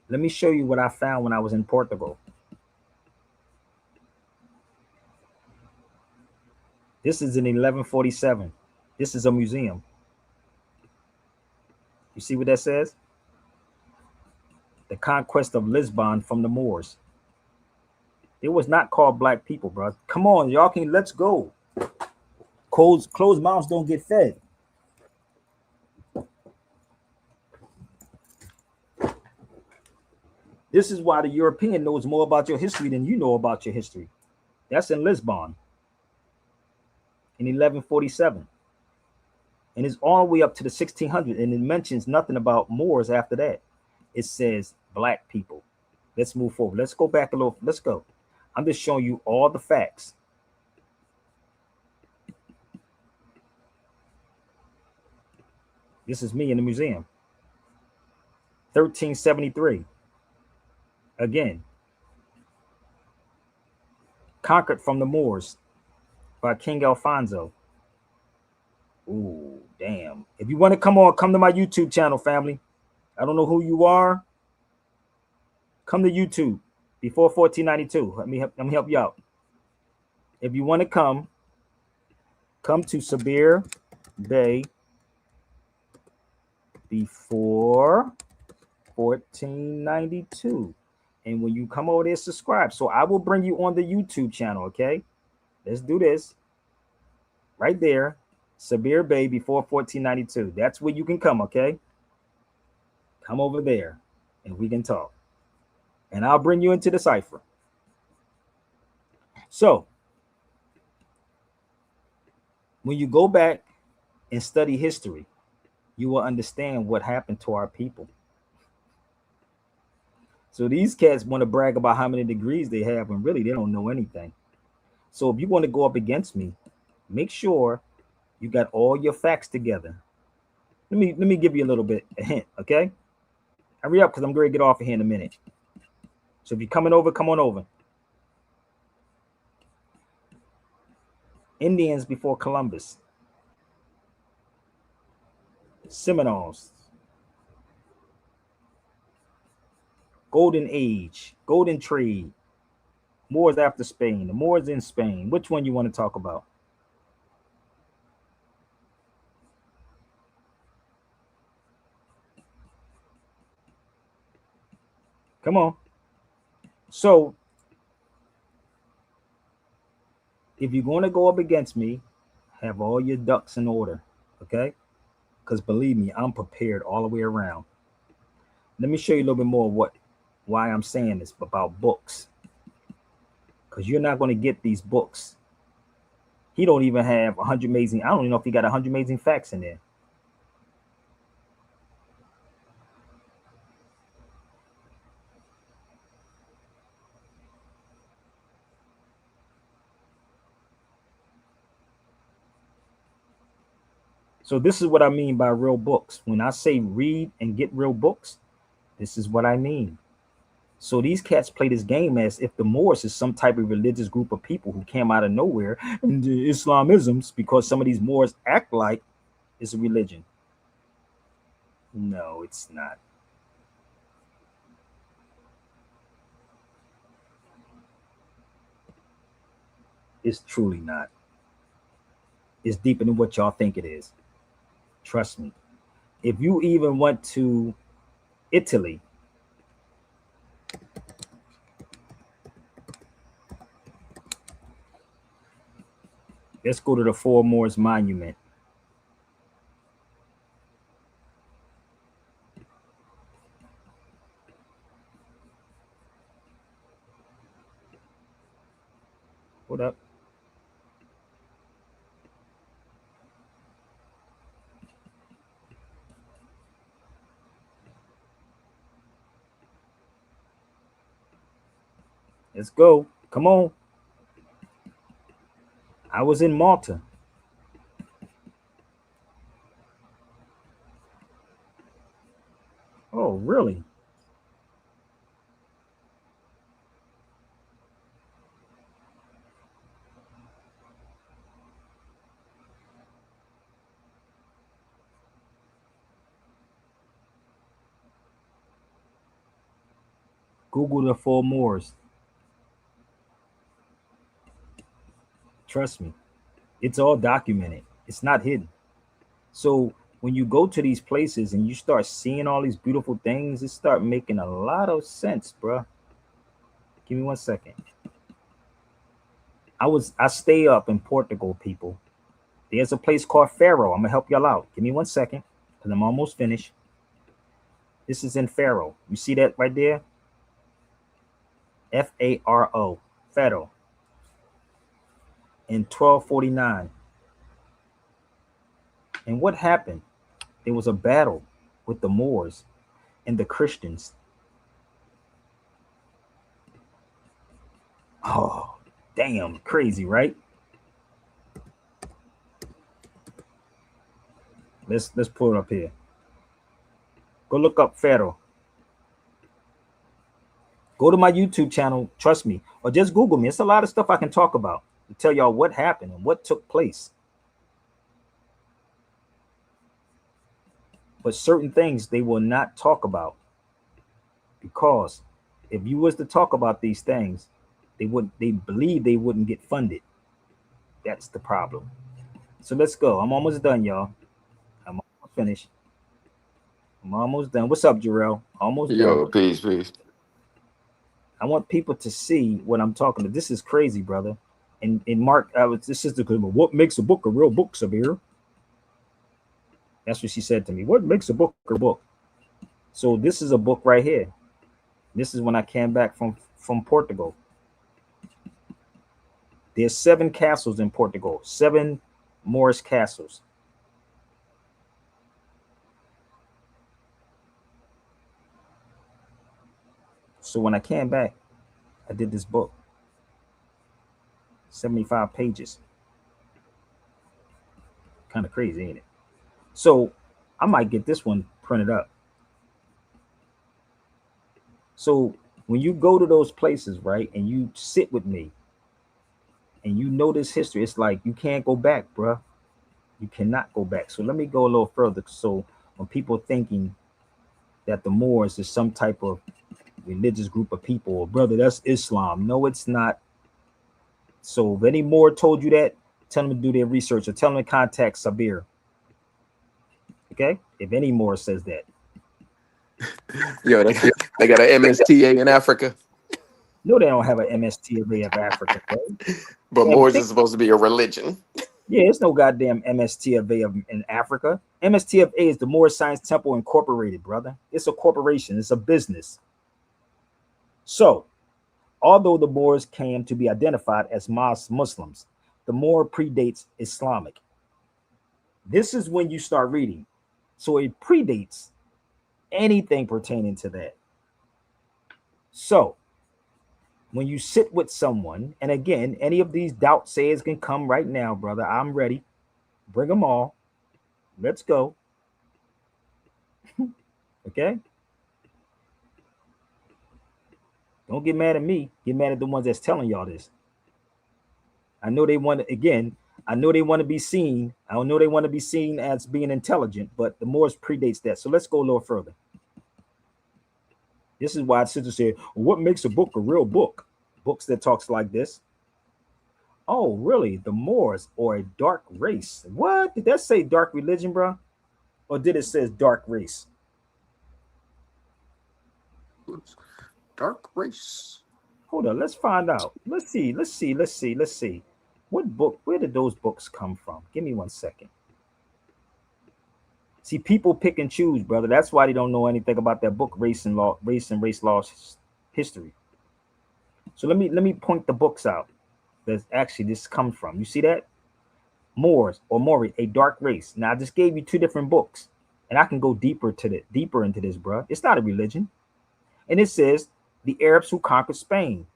Let me show you what I found when I was in Portugal. This is in 1147. This is a museum. You see what that says? The conquest of Lisbon from the Moors. It was not called black people, bro. Come on, y'all can, let's go. Closed mouths don't get fed. This is why the European knows more about your history than you know about your history. That's in Lisbon in 1147. And it's all the way up to the 1600s. And it mentions nothing about Moors after that. It says black people. Let's move forward. Let's go back a little. Let's go. I'm just showing you all the facts. This is me in the museum. 1373. Again. Conquered from the Moors by King Alfonso. Ooh, damn. If you want to come on, come to my YouTube channel, family. I don't know who you are. Come to YouTube before 1492. Let me help you out. If you want to come to Sabir Bey before 1492. And when you come over there, subscribe. So I will bring you on the YouTube channel, okay? Let's do this. Right there. Sabir Bey before 1492. That's where you can come, okay? Come over there and we can talk. And I'll bring you into the cipher. So, when you go back and study history, you will understand what happened to our people. So these cats want to brag about how many degrees they have when really they don't know anything. So if you want to go up against me, make sure you got all your facts together. Let me give you a little bit a hint, okay? Hurry up because I'm going to get off of here in a minute. So if you're coming over, come on over. Indians before Columbus. Seminoles. Golden Age. Golden Trade. Moors after Spain. The Moors in Spain. Which one you want to talk about? Come on. So, if you're going to go up against me, have all your ducks in order, okay? Because believe me, I'm prepared all the way around. Let me show you a little bit more why I'm saying this about books. Because you're not going to get these books. He don't even have 100 amazing. I don't even know if he got 100 amazing facts in there. So this is what I mean by real books. When I say read and get real books, this is what I mean. So these cats play this game as if the Moors is some type of religious group of people who came out of nowhere, and the Islamisms, because some of these Moors act like it's a religion. No, it's not. It's truly not. It's deeper than what y'all think it is. Trust me. If you even went to Italy, Let's go to the Four Moors Monument. Hold up. Let's go. Come on. I was in Malta. Oh, really? Google the Four Moors. Trust me, it's all documented. It's not hidden. So when you go to these places and you start seeing all these beautiful things, it start making a lot of sense, bruh. Give me 1 second. I stay up in Portugal, people. There's a place called Faro. I'm gonna help y'all out. Give me 1 second, because I'm almost finished. This is in Faro. You see that right there? Faro. Faro. In 1249. And what happened? There was a battle with the Moors and the Christians. Oh, damn, crazy, right? Let's pull it up here. Go look up Faro. Go to my YouTube channel, trust me, or just Google me. It's a lot of stuff I can talk about to tell y'all what happened and what took place. But certain things they will not talk about, because if you was to talk about these things, they believe they wouldn't get funded. That's the problem. So let's go. I'm almost done, y'all. I'm almost finished. I'm almost done. What's up, Jarrell? Almost done. Yo, peace, peace. I want people to see what I'm talking about. This is crazy, brother. And Mark, this is the what makes a book a real book, Sabir? That's what she said to me. What makes a book a book? So this is a book right here. This is when I came back from Portugal. There's 7 castles in Portugal, 7 Moorish castles. So when I came back, I did this book, 75 pages. Kind of crazy, ain't it? So I might get this one printed up. So when you go to those places, right, and you sit with me and you know this history, it's like you can't go back, bruh. You cannot go back. So let me go a little further. So when people thinking that the Moors is some type of religious group of people, or brother, that's Islam. No, it's not. So if any Moor told you that, tell them to do their research, or tell them to contact Sabir. Okay? If any Moor says that. Yo, they got an MSTA in Africa, No, they don't have an MSTA of Africa, bro. but And Moors is supposed to be a religion. yeah, it's no goddamn MSTA in Africa. MSTA is the Moor Science Temple Incorporated, brother. It's a corporation. It's a business. So, although the Moors came to be identified as Muslims, the Moor predates Islamic. This is when you start reading. So it predates anything pertaining to that. So when you sit with someone, and again, any of these doubt sayers can come right now, brother. I'm ready. Bring them all. Let's go. Okay? Don't get mad at me. Get mad at the ones that's telling y'all this. I know they want to, again, I know they want to be seen. I don't know they want to be seen as being intelligent, but the Moors predates that. So let's go a little further. This is why sister said, what makes a book a real book? Books that talks like this. Oh, really? The Moors or a dark race? What? Did that say dark religion, bro? Or did it say dark race? Dark race. Hold on, let's find out. Let's see. What book? Where did those books come from? Give me 1 second. See, people pick and choose, brother. That's why they don't know anything about that book, Race and Race Law History. So let me point the books out. That's actually this comes from. You see that? Moors or Mori, a dark race. Now I just gave you two different books, and I can go deeper into this, bro. It's not a religion, and it says the Arabs who conquered Spain,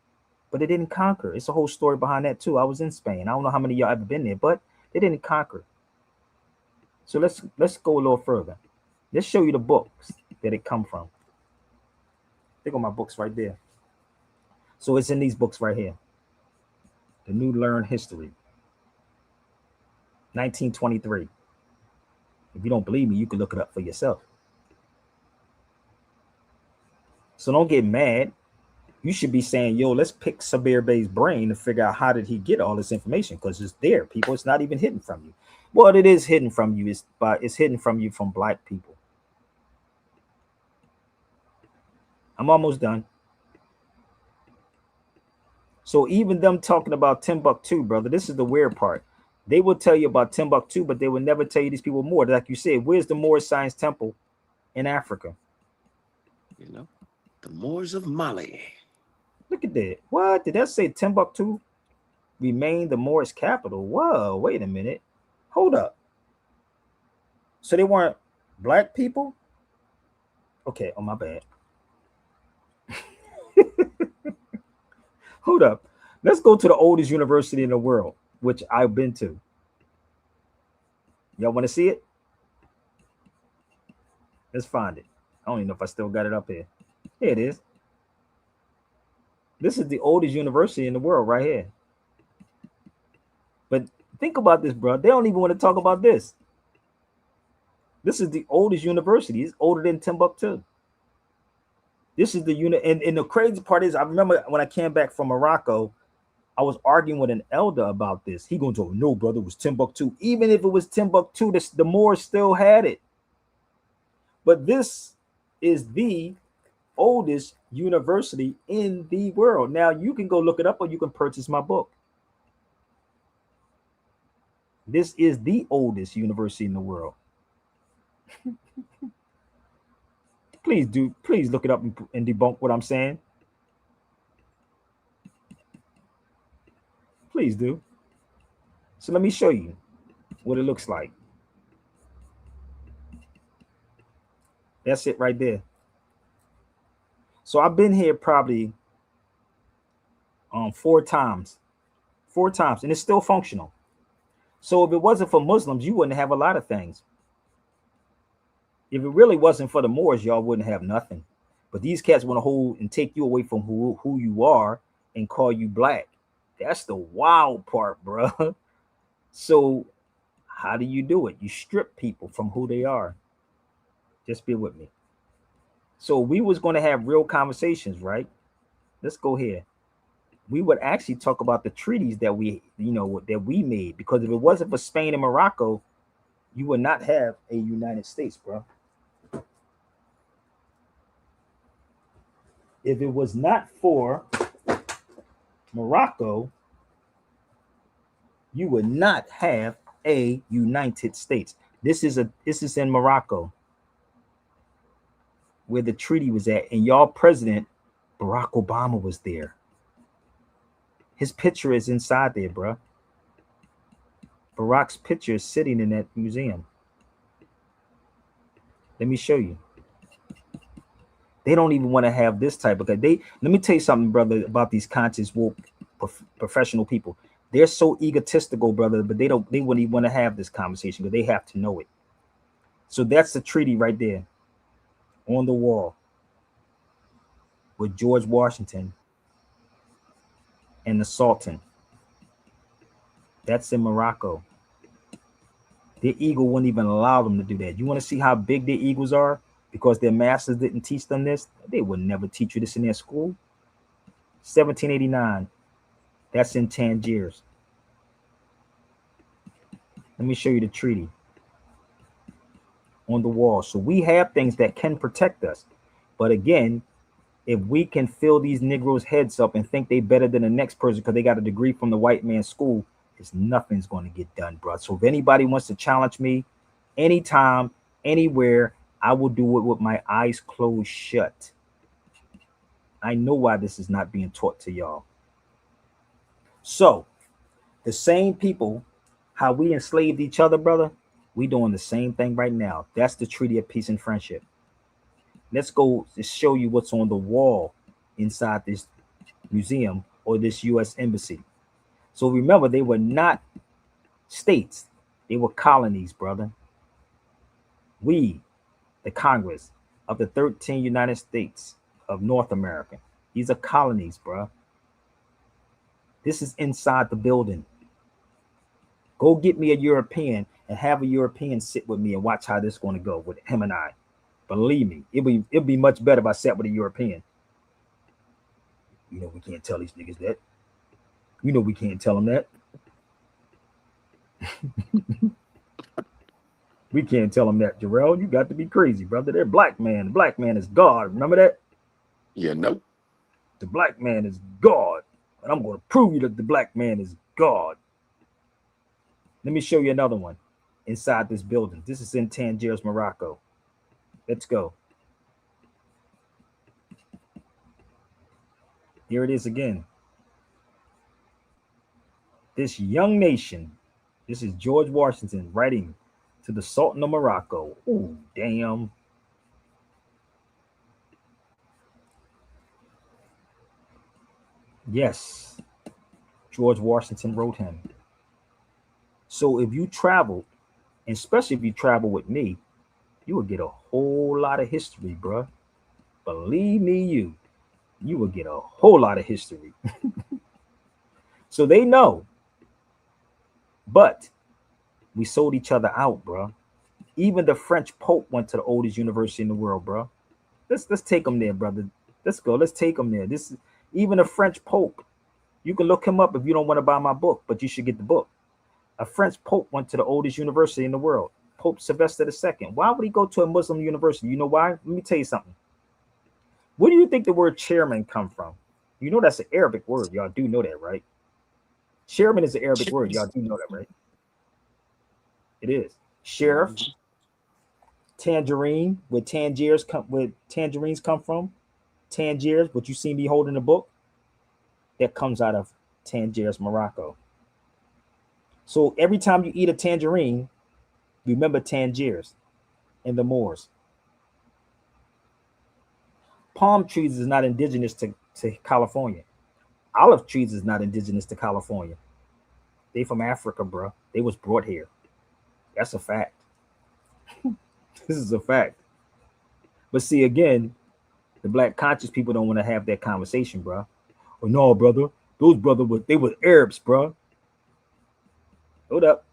but they didn't conquer. It's a whole story behind that too. I was in Spain. I don't know how many of y'all ever been there, but they didn't conquer. So let's go a little further. Let's show you the books that it come from. Think on my books right there. So it's in these books right here. The New Learned History, 1923. If you don't believe me, you can look it up for yourself. So don't get mad. You should be saying, yo, let's pick Sabir Bey's brain to figure out how did he get all this information, because it's there, people. It's not even hidden from you. Well, it is hidden from you. It's hidden from you from black people. I'm almost done. So even them talking about Timbuktu, brother, this is the weird part. They will tell you about Timbuktu, but they will never tell you these people more. Like you said, where's the Moorish Science Temple in Africa? You know, the Moors of Mali. Look at that. What? Did that say Timbuktu remain the Moorish capital? Whoa, wait a minute. Hold up. So they weren't black people? Okay, oh my bad. Hold up. Let's go to the oldest university in the world, which I've been to. Y'all want to see it? Let's find it. I don't even know if I still got it up here. Here it is. This is the oldest university in the world right here. But think about this, bro. They don't even want to talk about this. This is the oldest university. It's older than Timbuktu. This is the unit. And the crazy part is, I remember when I came back from Morocco, I was arguing with an elder about this. He going to tell me, no, brother, it was Timbuktu. Even if it was Timbuktu, the Moors still had it. But this is the oldest university in the world. Now, you can go look it up or you can purchase my book. This is the oldest university in the world. Please look it up and debunk what I'm saying. Please do. So let me show you what it looks like. That's it right there. So I've been here probably 4 times, and it's still functional. So if it wasn't for Muslims, you wouldn't have a lot of things. If it really wasn't for the Moors, y'all wouldn't have nothing. But these cats want to hold and take you away from who you are and call you black. That's the wild part, bro. So how do you do it? You strip people from who they are. Just bear with me. So we was going to have real conversations, right? Let's go here. We would actually talk about the treaties that we made, because if it wasn't for Spain and Morocco, you would not have a United States, bro. If it was not for Morocco, you would not have a United States. This is in Morocco, where the treaty was at, and y'all president Barack Obama was there. His picture is inside there, bro. Barack's picture is sitting in that museum. Let me show you. They don't even want to have this type of, let me tell you something, brother, about these conscious woke professional people. They're so egotistical, brother, but they wouldn't even want to have this conversation, because they have to know it. So that's the treaty right there on the wall with George Washington and the Sultan. That's in Morocco. Their eagle wouldn't even allow them to do that. You want to see how big their eagles are? Because their masters didn't teach them this. They would never teach you this in their school. 1789. That's in Tangiers. Let me show you the treaty on the wall. So we have things that can protect us. But again, if we can fill these Negroes' heads up and think they better than the next person because they got a degree from the white man's school, is nothing's going to get done, bro. So if anybody wants to challenge me anytime, anywhere, I will do it with my eyes closed shut. I know why this is not being taught to y'all. So the same people, how we enslaved each other, brother, we doing the same thing right now. That's the Treaty of Peace and Friendship. Let's go to show you what's on the wall inside this museum or this U.S. embassy. So remember, they were not states. They were colonies, brother. We, the Congress of the 13 United States of North America, these are colonies, bro. This is inside the building. Go get me a European and have a European sit with me and watch how this is going to go with him and I. Believe me, it'll be much better if I sat with a European. You know we can't tell these niggas that. You know we can't tell them that. We can't tell them that, Jarrell. You got to be crazy, brother. They're black man. The black man is God. Remember that? Yeah, nope. The black man is God. And I'm going to prove you that the black man is God. Let me show you another one inside this building. This is in Tangiers, Morocco. Let's go. Here it is again. This young nation, this is George Washington writing to the Sultan of Morocco. Oh, damn. Yes, George Washington wrote him. So if you travel, especially if you travel with me, you will get a whole lot of history, bro. Believe me, you will get a whole lot of history. So they know. But we sold each other out, bro. Even the French Pope went to the oldest university in the world, bro. Let's take them there, brother. Let's go. Let's take them there. This is even a French Pope. You can look him up if you don't want to buy my book, but you should get the book. A French Pope went to the oldest university in the world, Pope Sylvester II. Why would he go to a Muslim university? You know why? Let me tell you something. Where do you think the word chairman come from? You know that's an Arabic word. Y'all do know that, right? Chairman is an Arabic word. Y'all do know that, right? It is. Sheriff, tangerine, where tangerines come from. Tangiers, what you see me holding the book, that comes out of Tangiers, Morocco. So every time you eat a tangerine, remember Tangiers and the Moors. Palm trees is not indigenous to California. Olive trees is not indigenous to California. They from Africa, bro. They was brought here. That's a fact. This is a fact. But see, again, the black conscious people don't want to have that conversation, bro. Oh no, brother. Those they were Arabs, bro. Hold up.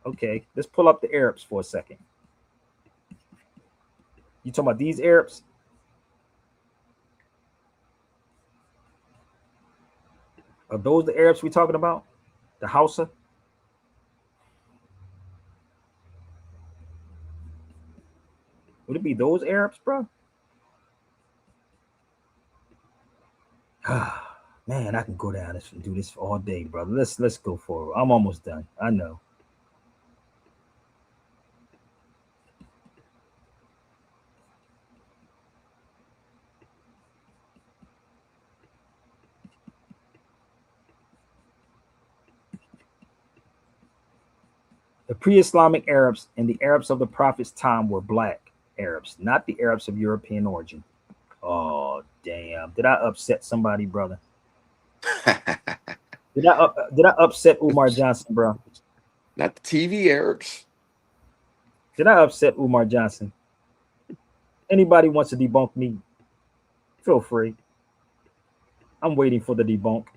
Okay, let's pull up the Arabs for a second. You talking about these Arabs? Are those the Arabs we talking about? The Hausa? Would it be those Arabs, bro? Man, I can go down this and do this all day, brother. Let's go forward. I'm almost done. I know. The pre-Islamic Arabs and the Arabs of the Prophet's time were black Arabs, not the Arabs of European origin. Oh, damn. Did I upset somebody, brother? Did I upset Umar Johnson, bro? Not the TV Arabs. Did I upset Umar Johnson? Anybody wants to debunk me, feel free. I'm waiting for the debunk.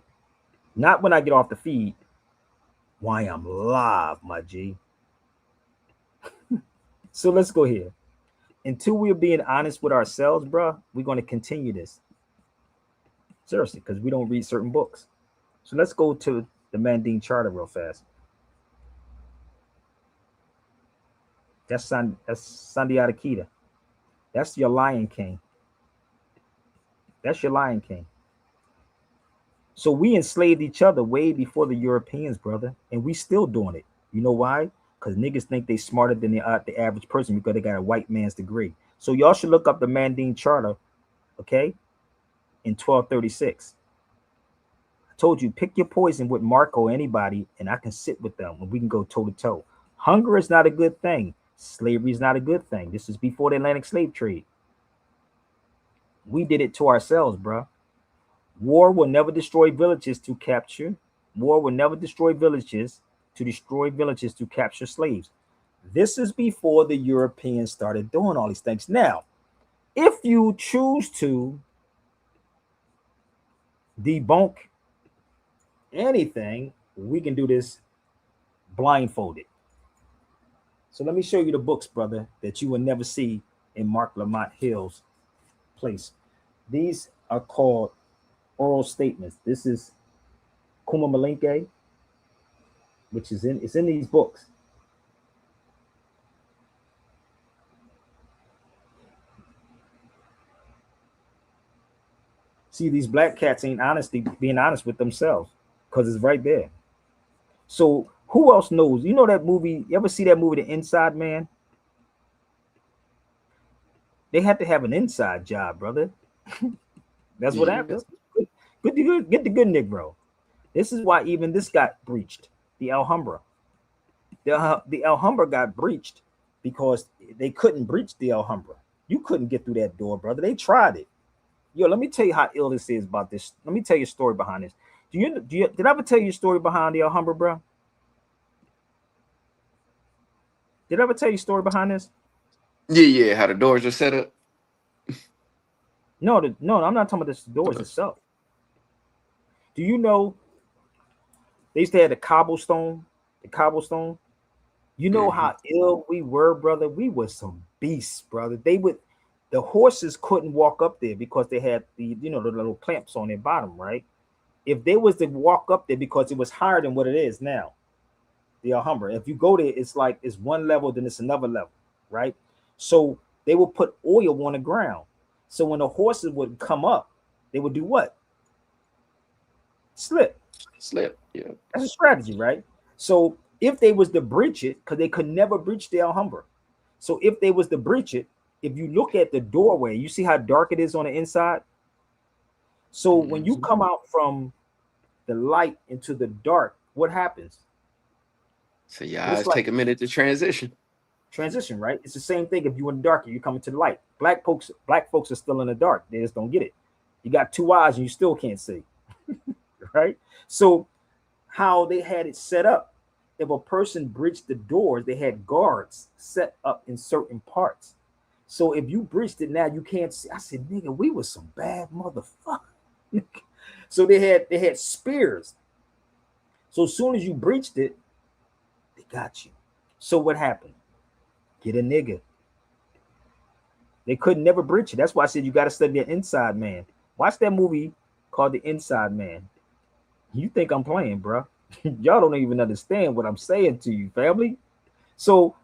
Not when I get off the feed. Why I'm live, my G. So let's go here. Until we're being honest with ourselves, bro, we're going to continue this. Seriously, because we don't read certain books. So let's go to the Mandine Charter real fast. That's Sandiata Keita. That's your Lion King. That's your Lion King. So we enslaved each other way before the Europeans, brother, and we still doing it. You know why? Because niggas think they smarter than the average person because they got a white man's degree. So y'all should look up the Mandine Charter, okay, in 1236. I told you, pick your poison with Marco or anybody, and I can sit with them and we can go toe to toe. Hunger is not a good thing. Slavery is not a good thing. This is before the Atlantic slave trade. We did it to ourselves, bro. War will never destroy villages to capture. War will never destroy villages to capture slaves. This is before the Europeans started doing all these things. Now, if you choose to debunk anything, we can do this blindfolded. So let me show you the books, brother, that you will never see in Mark Lamont Hill's place. These are called oral statements. This is Kuma Malinke, which is it's in these books. See, these black cats ain't being honest with themselves because it's right there. So who else knows? You know that movie? You ever see that movie, The Inside Man? They had to have an inside job, brother. That's what happens. Get the good Negro. This is why even this got breached. The Alhambra. The Alhambra got breached because they couldn't breach the Alhambra. You couldn't get through that door, brother. They tried it. Yo, let me tell you how ill this is about this. Let me tell you a story behind this. Did I ever tell you a story behind the Alhambra, bro? Did I ever tell you a story behind this? Yeah. How the doors are set up. No, I'm not talking about the doors itself. Do you know they used to have the cobblestone? You know how ill we were, brother? We were some beasts, brother. The horses couldn't walk up there because they had the little clamps on their bottom, right? If they was to walk up there because it was higher than what it is now, the Alhambra. If you go there, it's like it's one level, then it's another level, right? So they would put oil on the ground. So when the horses would come up, they would do what? Slip, yeah. That's a strategy, right? So if they was to breach it, because they could never breach the Alhambra. So if they was to breach it, if you look at the doorway, you see how dark it is on the inside. So when you come out from the light into the dark, what happens? So your eyes take a minute to transition. Transition, right? It's the same thing. If you in the dark, you come into the light. Black folks are still in the dark. They just don't get it. You got two eyes and you still can't see. Right? So how they had it set up, if a person breached the doors, they had guards set up in certain parts. So if you breached it now, you can't see. I said, nigga, we was some bad motherfucker. So they had spears. So as soon as you breached it, they got you. So what happened? Get a nigga. They could never breach it. That's why I said you got to study the Inside Man. Watch that movie called The Inside Man. You think I'm playing, bro? Y'all don't even understand what I'm saying to you, family. So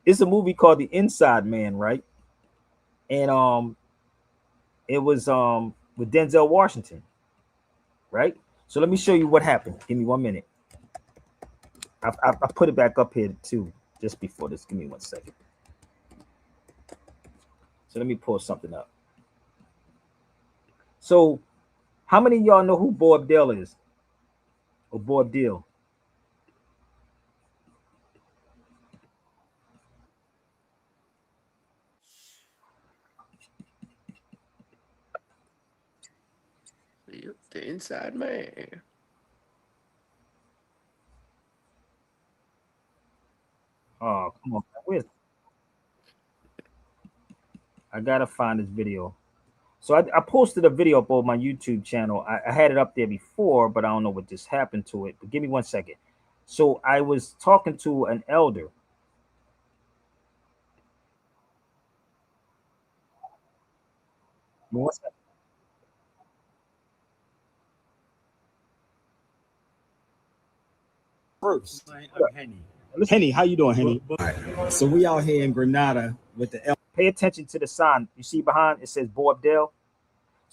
it's a movie called The Inside Man, right? And it was with Denzel Washington, right? So let me show you what happened. Give me 1 minute. I put it back up here too, just before this. Give me 1 second. So let me pull something up. So how many of y'all know who Bo Abdel is? Or Bo Abdel? Yep, the Inside Man. Oh, come on. Where's I gotta find this video. So I posted a video up on my YouTube channel. I had it up there before, but I don't know what just happened to it. But give me 1 second. So I was talking to an elder. What's that? First, Henny, how you doing, Henny? So we out here in Grenada with the elder. Pay attention to the sign you see behind. It says Bo Abdel.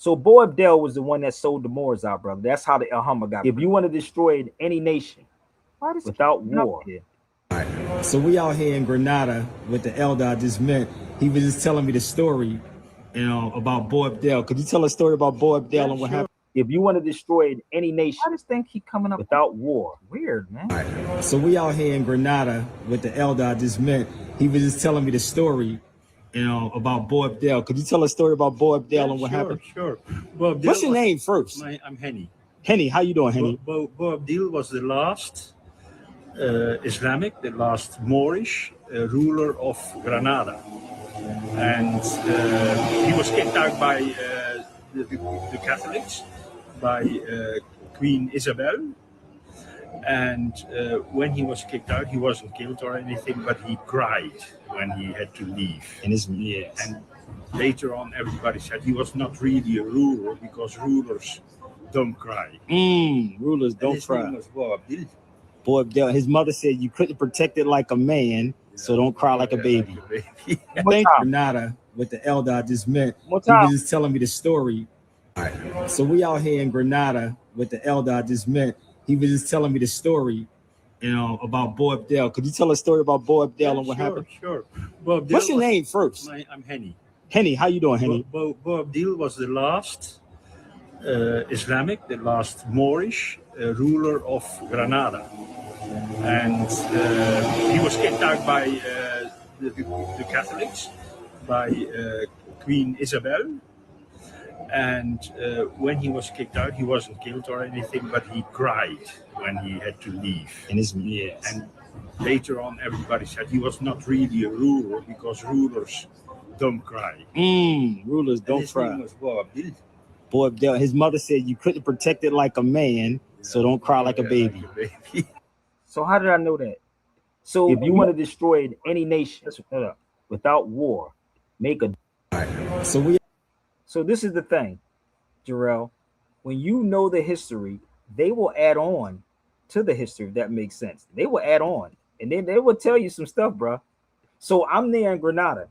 So Bo Abdel was the one that sold the Moors out, brother. That's how the Alhambra got. If you want to destroy any nation without war, So we out here in Grenada with the elder I just met. He was just telling me the story, about Bo Abdel. Could you tell a story about Bo Abdel and what happened? if you want to destroy any nation, I just think he coming up without war. Weird, man. So we out here in Grenada with the elder I just met. He was just telling me the story, about Bo Abdel. Could you tell a story about Bo Abdel and what happened? Sure. Bo Abdel What's your name first? I'm Henny. Henny, how you doing, Henny? Bo Abdel was the last Islamic, the last Moorish ruler of Granada. And he was kicked out by the Catholics, by Queen Isabel. And when he was kicked out, he wasn't killed or anything, but he cried when he had to leave. And later on, everybody said he was not really a ruler because rulers don't cry. Rulers don't his cry. name was Bo Abdel. Bo Abdel. His mother said you couldn't protect it like a man, so don't cry like a baby. Thank Grenada with the elder I just met. He was just telling me the story. So we out here in Grenada with the elder I just met. He was just telling me the story, about Bo Abdel. Could you tell a story about Bo Abdel and what happened? Sure. Bo Abdel What's your name first? I'm Henny. Henny, how you doing, Henny? Bo Abdel was the last Islamic, the last Moorish ruler of Granada. And he was kicked out by the Catholics, by Queen Isabel. And when he was kicked out, he wasn't killed or anything, but he cried when he had to leave. And later on, everybody said he was not really a ruler because rulers don't cry. Rulers don't his cry. Name was Bo Abdel. Bo Abdel. His mother said you couldn't protect it like a man, so don't cry like a baby. So how did I know that? So if you want to destroy any nation without war, make a. So this is the thing, Jarrell. When you know the history, they will add on to the history, if that makes sense. They will add on, and then they will tell you some stuff, bro. So I'm there in Grenada,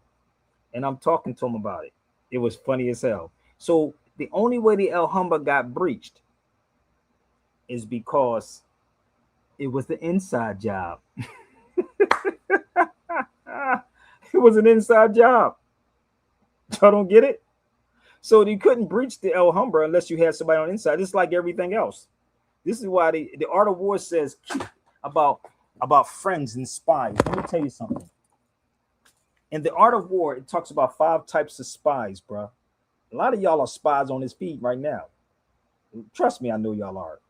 and I'm talking to him about it. It was funny as hell. So the only way the Alhambra got breached is because it was the inside job. It was an inside job. Y'all don't get it? So you couldn't breach the Alhambra unless you had somebody on the inside. It's like everything else. This is why the Art of War says about friends and spies. Let me tell you something. In the Art of War, it talks about 5 types of spies, bro. A lot of y'all are spies on this feed right now. Trust me, I know y'all are.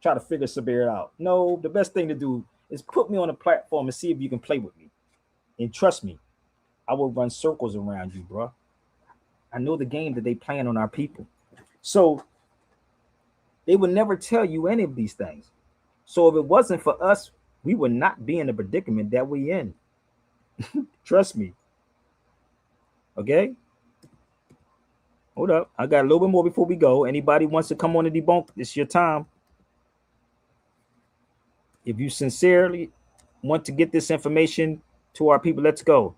Try to figure Sabir out. No, the best thing to do is put me on a platform and see if you can play with me. And trust me, I will run circles around you, bro. I know the game that they playing on our people. So they would never tell you any of these things. So if it wasn't for us, we would not be in the predicament that we in. Trust me. Okay? Hold up. I got a little bit more before we go. Anybody wants to come on and debunk, it's your time. If you sincerely want to get this information to our people, let's go.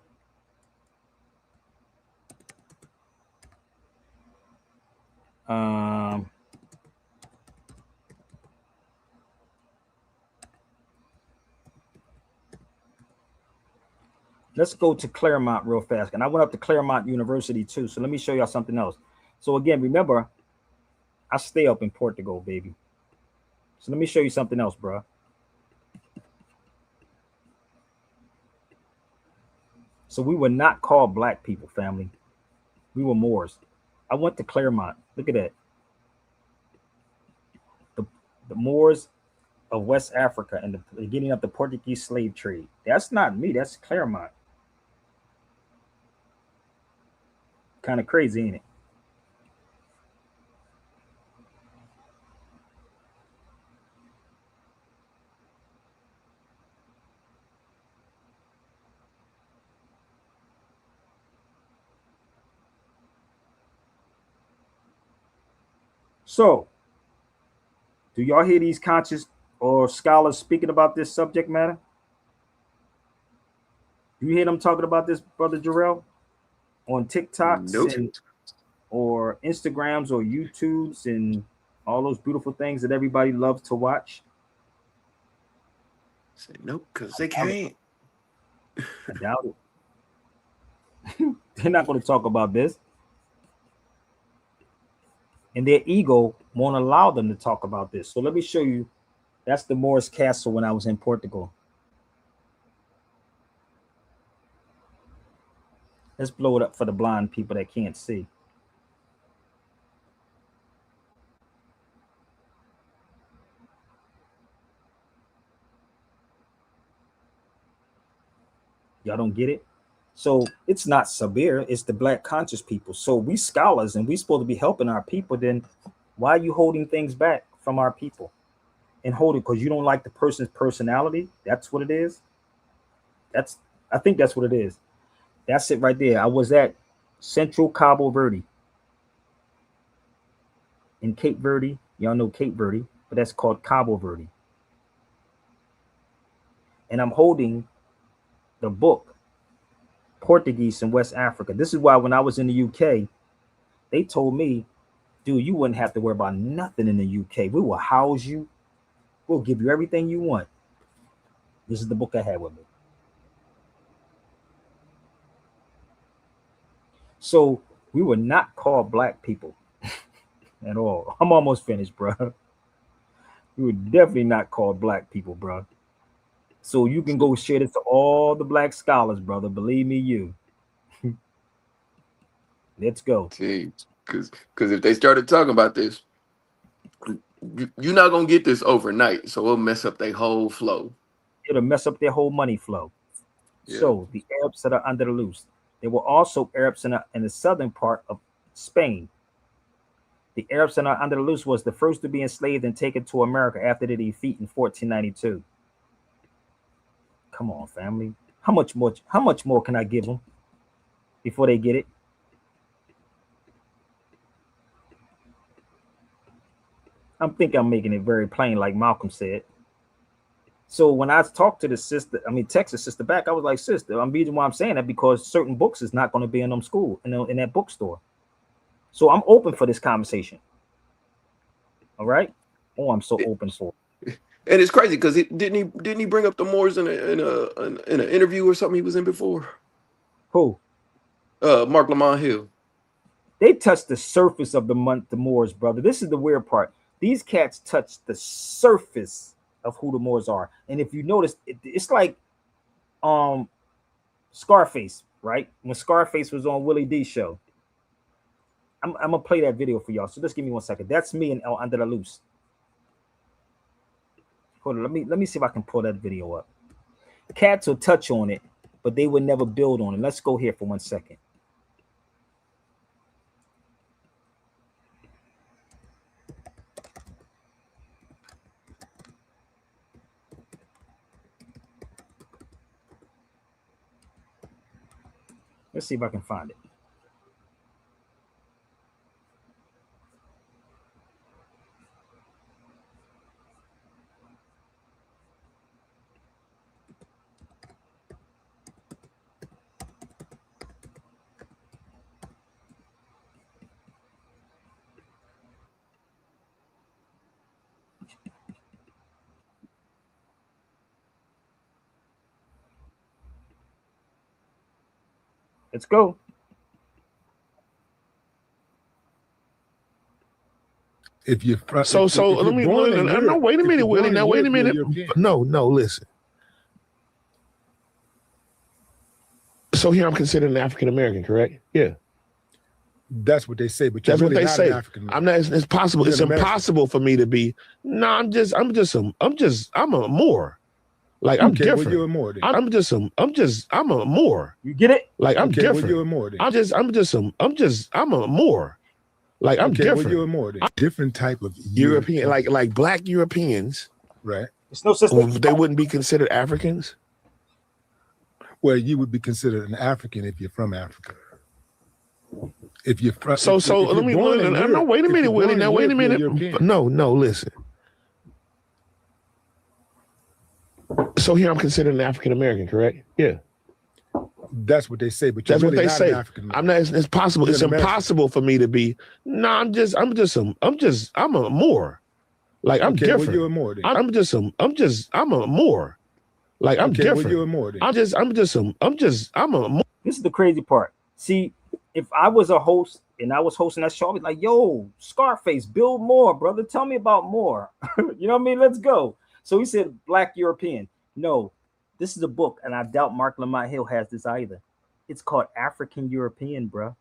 Let's go to Claremont real fast. And I went up to Claremont University too. So let me show y'all something else. So again, remember, I stay up in Portugal, baby. So let me show you something else, bro. So we were not called black people, family. We were Moors. I went to Claremont. Look at that. The Moors of West Africa and the beginning of the Portuguese slave trade. That's not me. That's Claremont. Kind of crazy, ain't it? So, do y'all hear these conscious or scholars speaking about this subject matter? You hear them talking about this, Brother Jarrell, on TikTok Nope. or Instagrams or YouTubes and all those beautiful things that everybody loves to watch? Say nope, because they can't. I doubt it. They're not going to talk about this. And their ego won't allow them to talk about this. So let me show you. That's the Moorish castle when I was in Portugal. Let's blow it up for the blind people that can't see. Y'all don't get it? So it's not Sabir, it's the black conscious people. So we scholars and we supposed to be helping our people. Then why are you holding things back from our people? And hold it because you don't like the person's personality? That's what it is? I think that's what it is. That's it right there. I was at Central Cabo Verde. In Cape Verde. Y'all know Cape Verde, but that's called Cabo Verde. And I'm holding the book Portuguese in West Africa. This is why when I was in the UK, they told me, dude, you wouldn't have to worry about nothing in the UK. We will house you. We'll give you everything you want. This is the book I had with me. So we were not called black people at all. I'm almost finished, bro. We were definitely not called black people, bro. So you can go share this to all the black scholars, brother. Believe me, you. Let's go. See, because if they started talking about this, you're not gonna get this overnight. So it'll mess up their whole flow. It'll mess up their whole money flow. Yeah. So the Arabs that are Andalus, there were also Arabs in the southern part of Spain. The Arabs in Andalus was the first to be enslaved and taken to America after the defeat in 1492. Come on, family. How much more can I give them before they get it? I'm thinking I'm making it very plain, like Malcolm said. So when I talked to the sister, Texas sister back, I was like, sister, I'm reason why I'm saying that because certain books is not going to be in them school, in that bookstore. So I'm open for this conversation. All right. Oh, I'm so open for it. And it's crazy because didn't he bring up the Moors in an interview or something he was in before? Who? Mark Lamont Hill. They touched the surface of the Moors, brother. This is the weird part. These cats touch the surface of who the Moors are. And if you notice, it's like Scarface, right? When Scarface was on Willie D's show. I'm gonna play that video for y'all. So just give me 1 second. That's me in El Andalus. Hold on, let me see if I can pull that video up. Cats will touch on it, but they would never build on it. Let's go here for 1 second. Let's see if I can find it. Let's go. If you so let me no, wait a minute, Willie. Now wait a minute. No, listen. So here I'm considered an African American, correct? Yeah. That's what they say, but that's really what they say. I'm not. It's possible. It's impossible for me to be. No, I'm a Moor. Like I'm different. Well, you're a Moor, then. I'm a Moor. You get it? Like I'm different. Well, you're a Moor, then. I'm a Moor. Like I'm different. Well, you're a Moor, then. Different type of European, like black Europeans. Right. It's no system. They wouldn't be considered Africans. Well, you would be considered an African if you're from Africa. If you're from, let me. No, wait a minute, Willie. Now wait a minute. No, listen. So here I'm considered an African American, correct? Yeah. That's what they say, but you're That's really what they not say. an African I'm not. It's possible. You're It's an American. impossible for me to be. No, I'm a Moor. Like I'm Okay, different. well, you're a Moor then. I'm a Moor. Like I'm Okay, different. well, you're a Moor then. I'm a Moor. This is the crazy part. See, if I was a host and I was hosting that show, I'd be like, yo, Scarface, build more, brother. Tell me about more. You know what I mean? Let's go. So he said Black European. No, this is a book, and I doubt Mark Lamont Hill has this either. It's called African European, bro.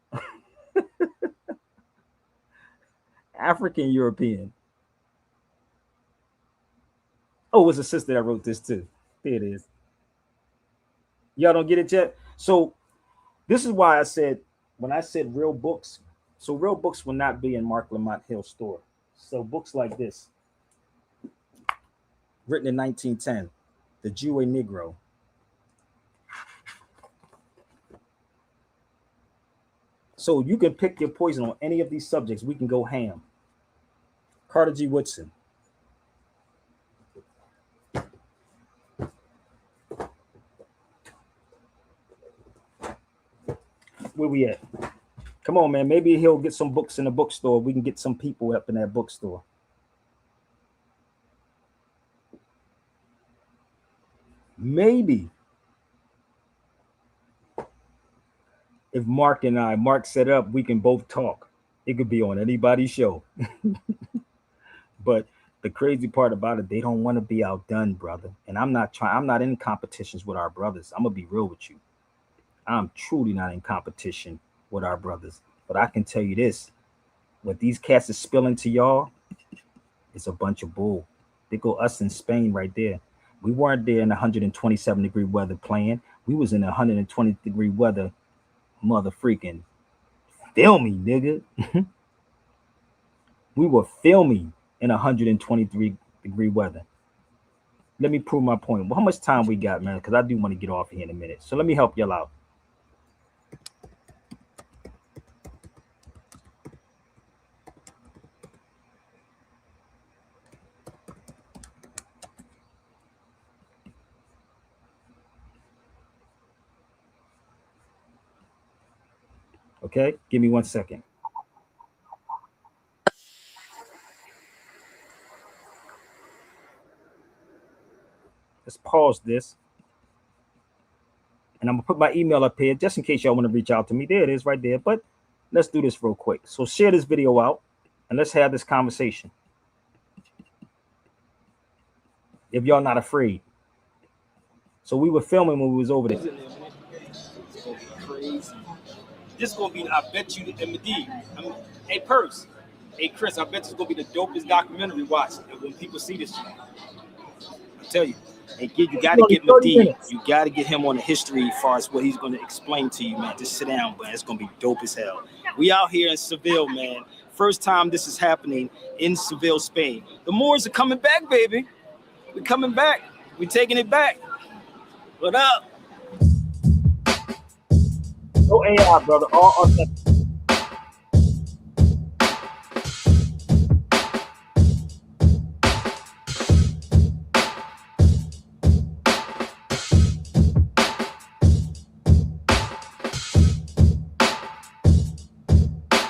African European. Oh, it was a sister that wrote this too. There it is. Y'all don't get it yet? So this is why I said, when I said real books, so real books will not be in Mark Lamont Hill's store. So books like this, written in 1910, The Jew a Negro. So you can pick your poison on any of these subjects. We can go ham. Carter G. Woodson. Where we at? Come on, man. Maybe he'll get some books in the bookstore. We can get some people up in that bookstore. Maybe if Mark set up, we can both talk. It could be on anybody's show. But the crazy part about it, they don't want to be outdone, brother. And I'm not in competitions with our brothers. I'm gonna be real with you. I'm truly not in competition with our brothers. But I can tell you this, what these cats is spilling to y'all is a bunch of bull. They go us in Spain right there. We weren't there in 127-degree weather playing. We was in 120-degree weather, mother freaking filming, nigga. We were filming in 123-degree weather. Let me prove my point. Well, how much time we got, man? Because I do want to get off here in a minute. So let me help y'all out. Okay, give me 1 second. Let's pause this. And I'm gonna put my email up here just in case y'all want to reach out to me. There it is right there. But let's do this real quick. So share this video out and let's have this conversation. If y'all not afraid. So we were filming when we was over there. Crazy. This is gonna be, I bet you, hey Purse, hey Chris, I bet this is gonna be the dopest documentary watch when people see this shit. I tell you, hey kid, you gotta get Medee. You gotta get him on the history as far as what he's gonna explain to you, man. Just sit down, man. It's gonna be dope as hell. We out here in Seville, man. First time this is happening in Seville, Spain. The Moors are coming back, baby. We're coming back. We're taking it back. What up? No AI, brother. All authentic.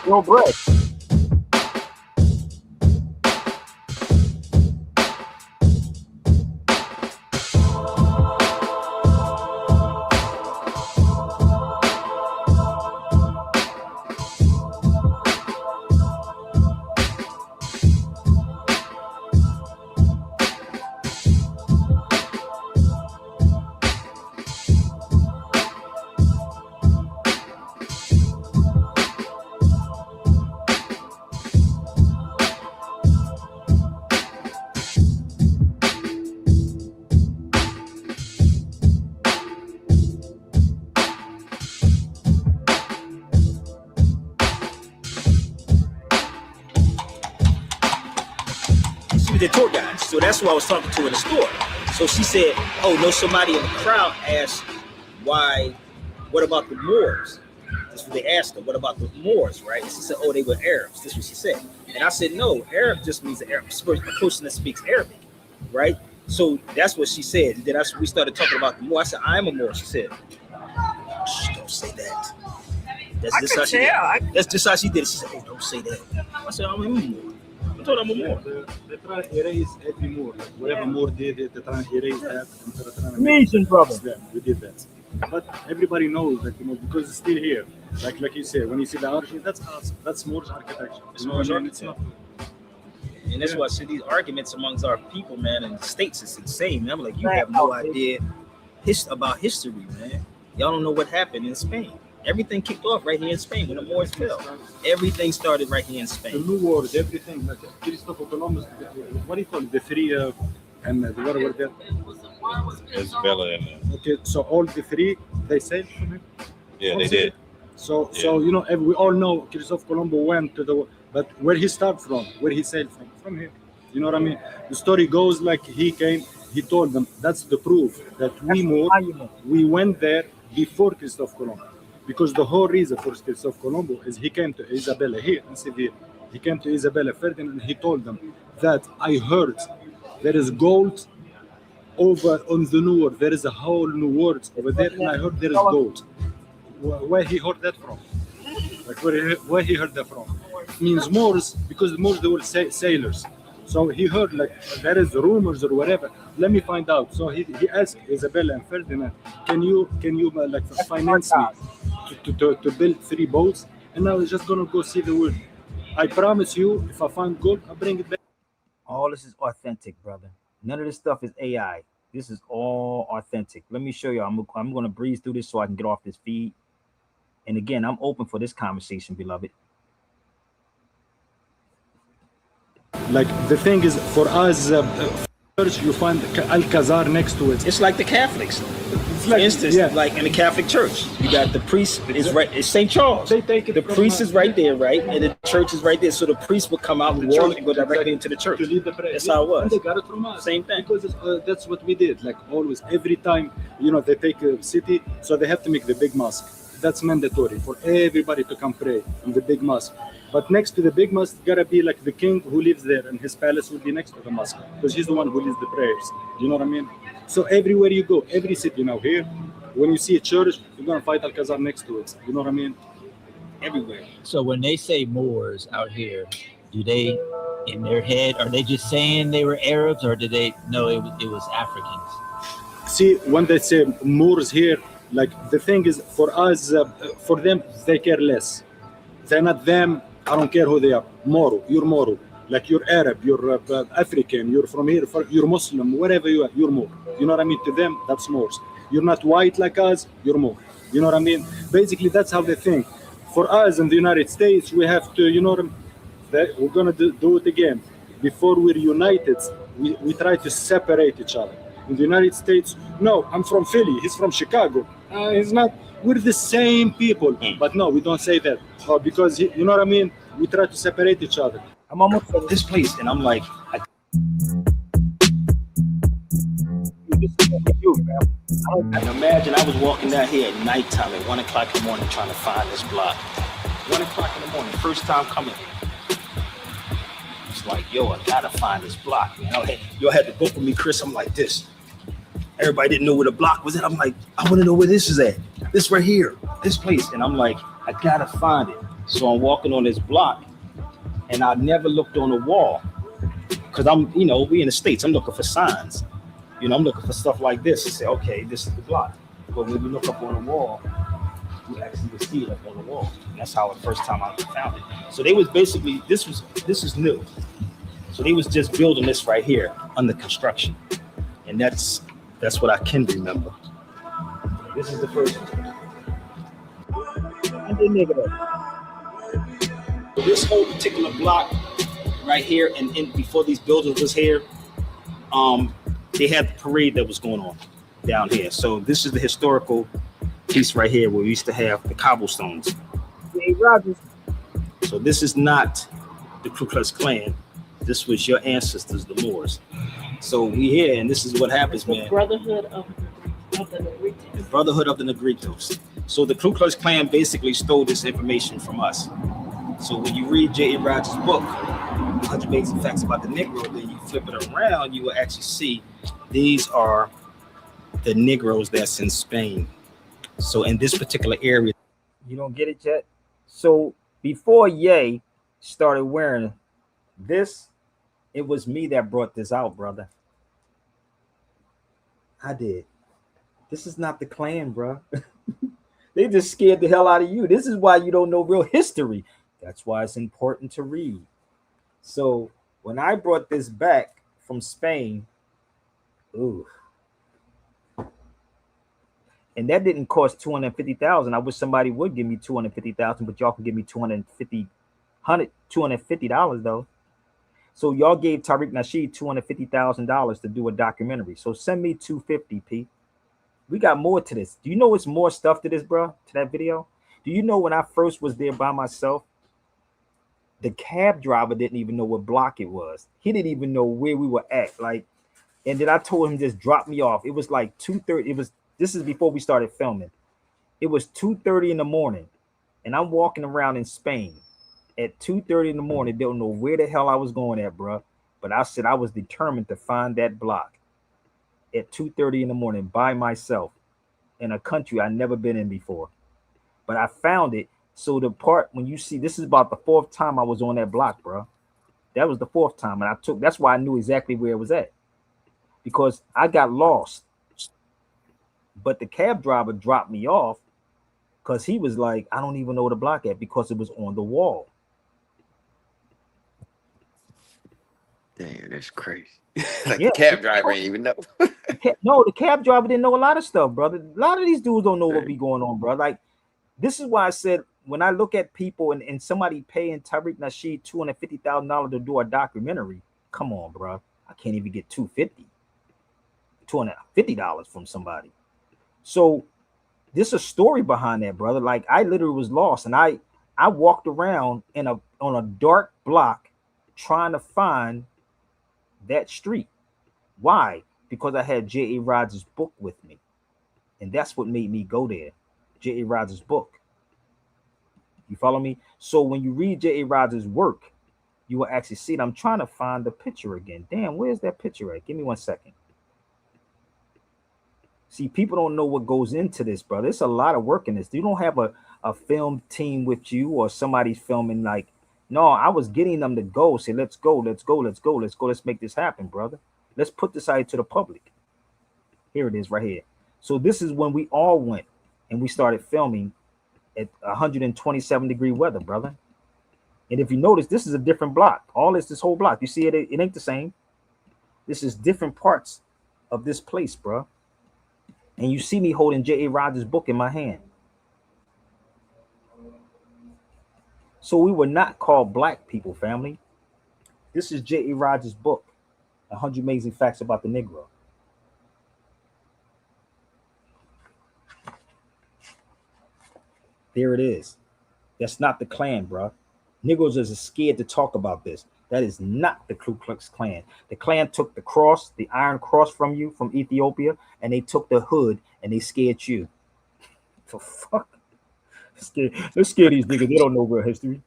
No bread. The tour guide. So that's who I was talking to in the store. So she said, oh, no, somebody in the crowd asked why, what about the Moors? That's what they asked her. What about the Moors, right? She said, oh, they were Arabs. That's what she said. And I said, no, Arab just means a person that speaks Arabic, right? So that's what she said. And then we started talking about the Moor. I said, I'm a Moor. She said, Shh, don't say that. That's I just could how she did. tell. That's just how she did it. She said, "Oh, don't say that." I said, "I'm a Moor." I told her I'm a Moor. They try to erase every Moor. Like whatever Moor did, they try to erase that. And try to Amazing, brother. Yeah, we did that. But everybody knows that, because it's still here. Like you said, when you see the architecture, that's us. That's Moor's architecture. It's Moor's It's architecture. And that's why I see these arguments amongst our people, man, and the states is insane. I'm like, you have no idea about history, man. Y'all don't know what happened in Spain. Everything kicked off right here in Spain when the Moors fell. Everything started right here in the Spain. New World, everything. Like Christopher Columbus, what do you call it? The three and the what were that? Isabella and Okay, so all the three they sailed from him. yeah, they did. So we all know Christopher Columbus went to the, but where he started from, where he sailed from here. You know what I mean? The story goes like he came, he told them that's the proof that we went there before Christopher Columbus, because the whole reason for Christopher Columbus is he came to Isabella here in Seville. He came to Isabella Ferdinand and he told them that I heard there is gold over on the New World. There is a whole New World over there, and I heard there is gold. Where he heard that from? Like where he heard that from? It means Moors, because the Moors they were sailors. So he heard like there is rumors or whatever. Let me find out. So he asked Isabella and Ferdinand, can you like finance me to build 3 boats? And I was just gonna go see the world. I promise you, if I find gold, I'll bring it back. All this is authentic, brother. None of this stuff is AI. This is all authentic. Let me show you. I'm going to breeze through this so I can get off this feed. And again, I'm open for this conversation, beloved. Like the thing is, for us, church, you find Alcazar next to it. It's like the Catholics. It's like, for instance, like in the Catholic Church, you got the priest is right. It's St. Charles. They take it. The priest is right there, right, and the church is right there. So the priest would come out and walk and go directly into the church. To lead the prayer. That's how it was. And they got it from us. Same thing. Because that's what we did. Like always, every time, they take a city, so they have to make the big mosque. That's mandatory for everybody to come pray in the big mosque. But next to the big mosque, gotta be like the king who lives there, and his palace will be next to the mosque, because he's the one who leads the prayers. You know what I mean? So everywhere you go, every city now here, when you see a church, you're gonna find Alcazar next to it. You know what I mean? Everywhere. So when they say Moors out here, do they, in their head, are they just saying they were Arabs, or do they know it was Africans? See, when they say Moors here, like the thing is, for us, for them, they care less. They're not them. I don't care who they are. Moro, you're Moro. Like you're Arab, you're African, you're from here, you're Muslim, whatever you are, you're Moor. You know what I mean? To them, that's Moors. You're not white like us, you're Moor. You know what I mean? Basically, that's how they think. For us in the United States, we have to, we're going to do it again. Before we're united, we try to separate each other. In the United States, no, I'm from Philly, he's from Chicago. He's not. We're the same people, but no, we don't say that because you know what I mean. We try to separate each other. I'm almost at this place, and I'm like, and imagine I was walking down here at nighttime at 1 o'clock in the morning trying to find this block. 1 o'clock in the morning, first time coming here. It's like, yo, I gotta find this block. You had to go for me, Chris. I'm like this. Everybody didn't know where the block was at. I'm like, I want to know where this is at. This right here, this place. And I'm like, I gotta find it. So I'm walking on this block, and I never looked on the wall because I'm, we in the States. I'm looking for signs. I'm looking for stuff like this. I say, okay, this is the block. But when you look up on the wall, you actually see it up on the wall. And that's how the first time I found it. So they was basically, this is new. So they was just building this right here under construction, and that's what I can remember. This is the first one. This whole particular block right here, and before these buildings was here, they had the parade that was going on down here. So this is the historical piece right here where we used to have the cobblestones. So this is not the Ku Klux Klan. This was your ancestors, the Moors. So we here, and this is what happens, man. Brotherhood of the Negritos. The Brotherhood of the Negritos. So the Ku Klux Klan basically stole this information from us. So when you read J.A. Rogers' book, 100 Basic Facts About the Negro, then you flip it around, you will actually see these are the Negroes that's in Spain. So in this particular area, You don't get it yet? So before Ye started wearing this, it was me that brought this out, brother. I did. This is not the Klan, bro. They just scared the hell out of you. This is why you don't know real history. That's why it's important to read. So when I brought this back from Spain, ooh, and that didn't cost 250,000. I wish somebody would give me 250,000, but y'all can give me $250 though. So y'all gave Tariq Nasheed $250,000 to do a documentary. So send me 250, Pete. We got more to this. Do you know it's more stuff to this, bro? To that video? Do you know when I first was there by myself, the cab driver didn't even know what block it was. He didn't even know where we were at. Like, and then I told him just drop me off. It was like 2:30. This is before we started filming. It was 2:30 in the morning, and I'm walking around in Spain at 2:30 in the morning. Don't know where the hell I was going at, bro. But I said I was determined to find that block at 2:30 in the morning by myself in a country I'd never been in before. But I found it. So the part when you see this is about the fourth time I was on that block, bro. That was the fourth time, and that's why I knew exactly where it was at, because I got lost. But the cab driver dropped me off because he was like, I don't even know the block at, because it was on the wall. Damn, that's crazy. Like Yeah, the cab driver ain't even know. no, the cab driver didn't know a lot of stuff, brother. A lot of these dudes don't know what be going on, bro. Like, this is why I said when I look at people and somebody paying Tariq Nasheed $250,000 to do a documentary, come on, bro. I can't even get $250 from somebody. So there's a story behind that, brother. Like, I literally was lost, and I walked around on a dark block trying to find that street. Why? Because I had J.A. Rogers' book with me, and that's what made me go there. J.A. Rogers' book. You follow me? So when you read J.A. Rogers' work, you will actually see it. I'm trying to find the picture again. Damn, where's that picture at? Give me 1 second. See, people don't know what goes into this, brother. It's a lot of work in this. You don't have a film team with you or somebody's filming. Like, no, I was getting them to go. Say, let's go, let's go, let's go, let's go. Let's make this happen, brother. Let's put this out to the public. Here it is right here. So this is when we all went and we started filming at 127-degree weather, brother. And if you notice, this is a different block. All this whole block. You see it? It ain't the same. This is different parts of this place, bro. And you see me holding J.A. Rogers' book in my hand. So we were not called black people, family. This is J.A. Rogers' book, 100 Amazing Facts About the Negro. There it is. That's not the Klan, bro. Negroes are scared to talk about this. That is not the Ku Klux Klan. The Klan took the cross, the iron cross from you from Ethiopia, and they took the hood and they scared you. For fuck. Let's scare these niggas. They don't know real history.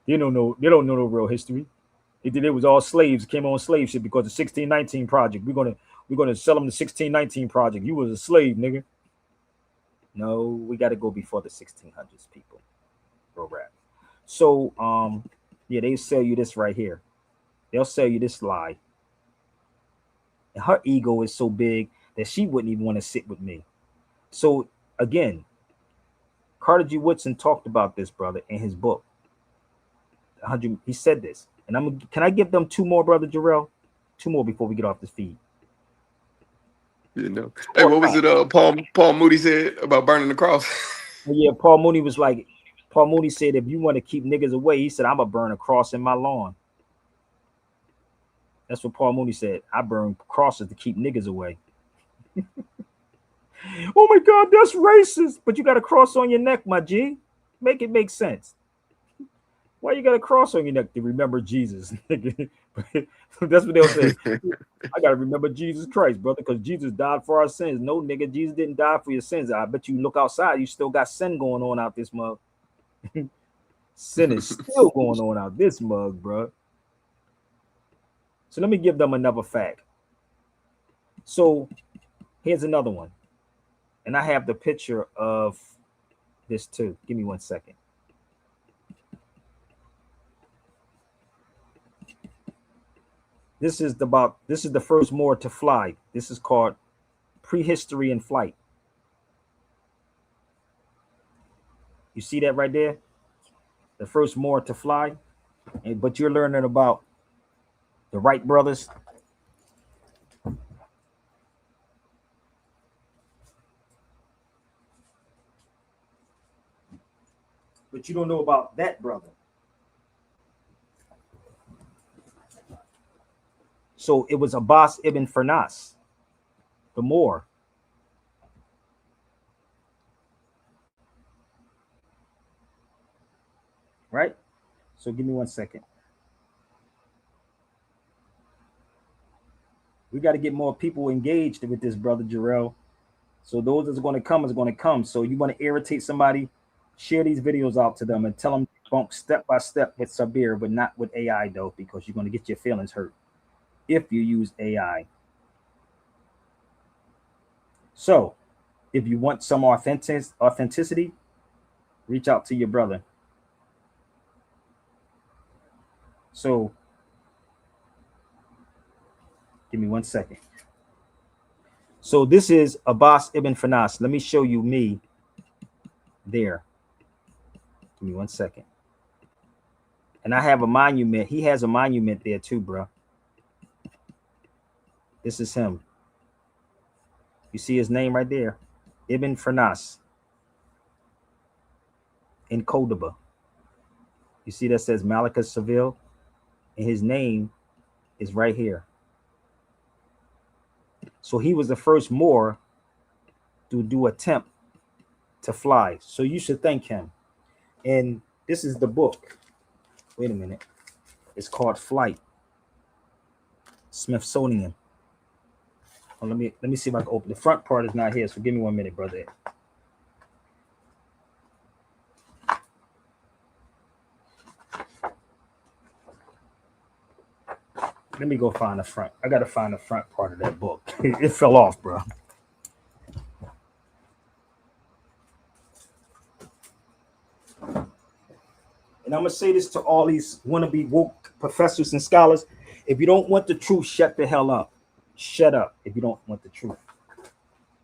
They don't know no real history. It was all slaves, came on slave ship because the 1619 project. We're gonna sell them the 1619 project. You was a slave, nigga. No, we got to go before the 1600s, people. Bro, rap. So, yeah, they sell you this right here. They'll sell you this lie. And her ego is so big that she wouldn't even want to sit with me. So, again, Carter G. Woodson talked about this, brother, in his book. He said this. And can I give them two more, brother Jarrell? Two more before we get off this feed. You know. Hey, what was it Paul Moody said about burning the cross? Yeah, Paul Mooney said, if you want to keep niggas away, he said, I'm going to burn a cross in my lawn. That's what Paul Mooney said. I burn crosses to keep niggas away. Oh my God, that's racist. But you got a cross on your neck, my G. Make it make sense. Why you got a cross on your neck? To remember Jesus. That's what they'll say. I got to remember Jesus Christ, brother, because Jesus died for our sins. No, nigga, Jesus didn't die for your sins. I bet you look outside, you still got sin going on out this mug. Sin is still going on out this mug, bro. So let me give them another fact. So here's another one. And I have the picture of this too. Give me 1 second. This is the first Moor to fly. This is called Prehistory in Flight. You see that right there? The first Moor to fly. But you're learning about the Wright brothers. But you don't know about that brother. So it was Abbas ibn Firnas, the Moor. Right? So give me 1 second. We got to get more people engaged with this, brother Jarrell. So those that's going to come is going to come. So you want to irritate somebody, share these videos out to them and tell them bunk step by step with Sabir, but not with AI though, because you're going to get your feelings hurt if you use AI. So if you want some authenticity, reach out to your brother. So give me 1 second. So this is Abbas ibn Firnas. Let me show you me there. Give me 1 second. And I have a monument. He has a monument there too, bro. This is him. You see his name right there, Ibn Firnas in Cordoba. You see that says Malika Seville, and his name is right here. So he was the first Moor to do attempt to fly. So you should thank him. And this is the book. Wait a minute. It's called Flight. Smithsonian. Oh, let me see if I can open. The front part is not here, so give me 1 minute, brother. Let me go find the front. I gotta find the front part of that book. It fell off, bro. And I'm gonna say this to all these wannabe woke professors and scholars: if you don't want the truth, shut the hell up. Shut up if you don't want the truth.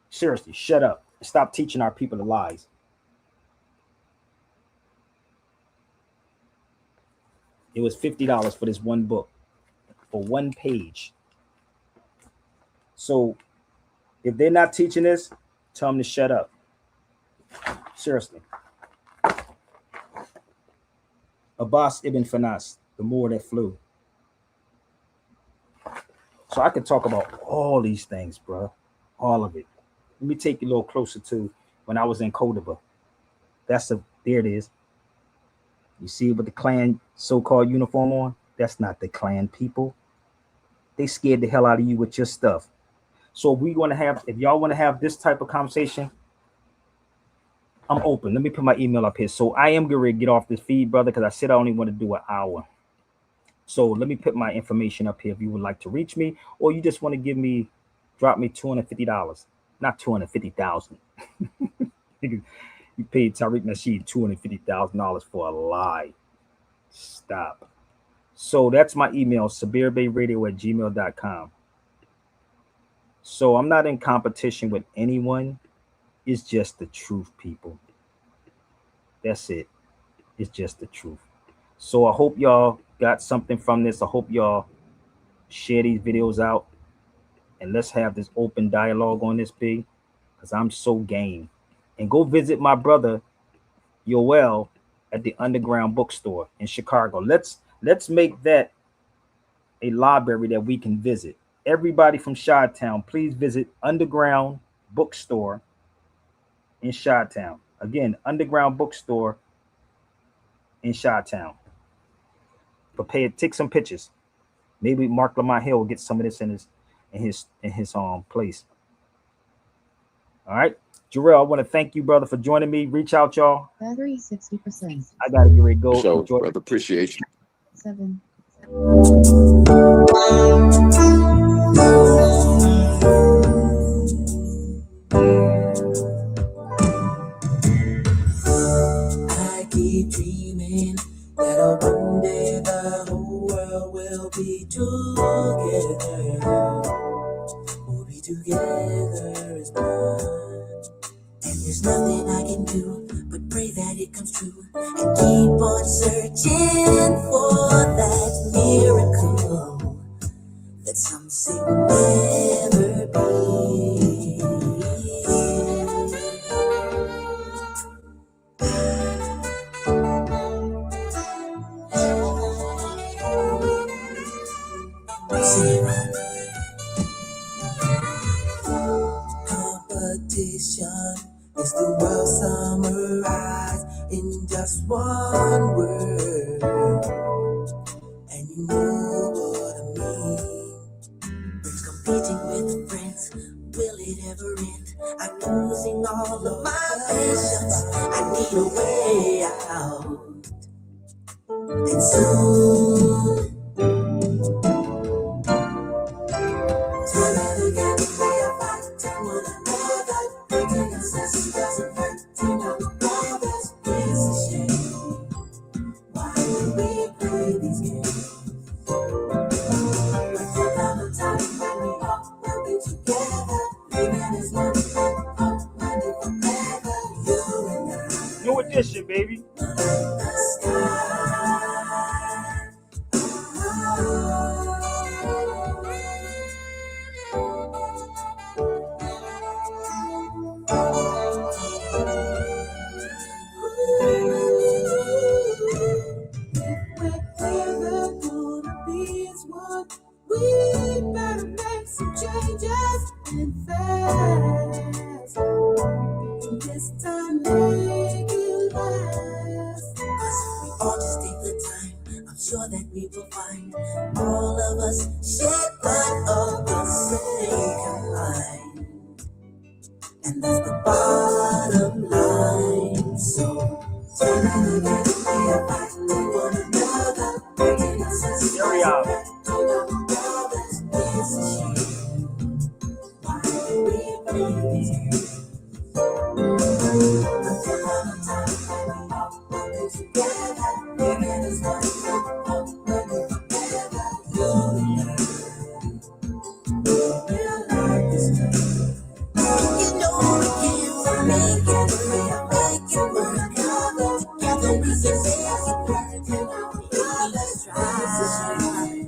Seriously, shut up. Stop teaching our people the lies. It was $50 for this one book, for 1 page. So if they're not teaching this, tell them to shut up. Seriously. Abbas ibn Firnas, the Moor that flew. So I could talk about all these things, bro. All of it. Let me take you a little closer to when I was in Cordoba. There it is. You see with the clan so-called uniform on? That's not the clan people. They scared the hell out of you with your stuff. So if y'all want to have this type of conversation, I'm open. Let me put my email up here. So I am going to get off this feed, brother, because I said I only want to do an hour. So let me put my information up here if you would like to reach me, or you just want to drop me $250, not $250,000. You paid Tariq Nasheed $250,000 for a lie. Stop. So that's my email, sabirbayradio@gmail.com. So I'm not in competition with anyone. It's just the truth, people. That's it. It's just the truth. So I hope y'all got something from this. I hope y'all share these videos out, and let's have this open dialogue on this, big, because I'm so game. And go visit my brother Yoel at the Underground Bookstore in Chicago. Let's make that a library that we can visit. Everybody from Chi-Town, please visit Underground Bookstore in Chi-Town. Again, Underground Bookstore in Chi-Town. Take some pictures. Maybe Mark Lamont Hill will get some of this in his place. All right. Jarrell, I want to thank you, brother, for joining me. Reach out, y'all. Battery 60%. I gotta get ready to go. So, brother, appreciate you. 7. dreaming that one day the whole world will be together. We'll be together as one. And there's nothing I can do but pray that it comes true and keep on searching for that miracle that some say will never be. Competition is the world summarized in just one word, and you know what I mean. We're competing with friends, will it ever end? I'm losing all of my patience, I need a way out, and soon together we are fighting one another, hurting us doesn't hurt, our brothers. It's a shame, why do we play these games? But another time when we all will be together, living as one, and forever, you and I. New edition, baby. The sky. Wherever gonna be is one. We better make some changes and fast. This time make it last. 'Cause if we all just take the time, I'm sure that we will find all of us shed blood of the same kind. And that's the bottom line. So together we are fighting one another, hurting us as hurting our brothers. It's a shame, why do we play these games? Until another time when we all will be together, living as one, living forever. You and I will like this time. You know we can make it work. Together we can make it work. And our brothers try.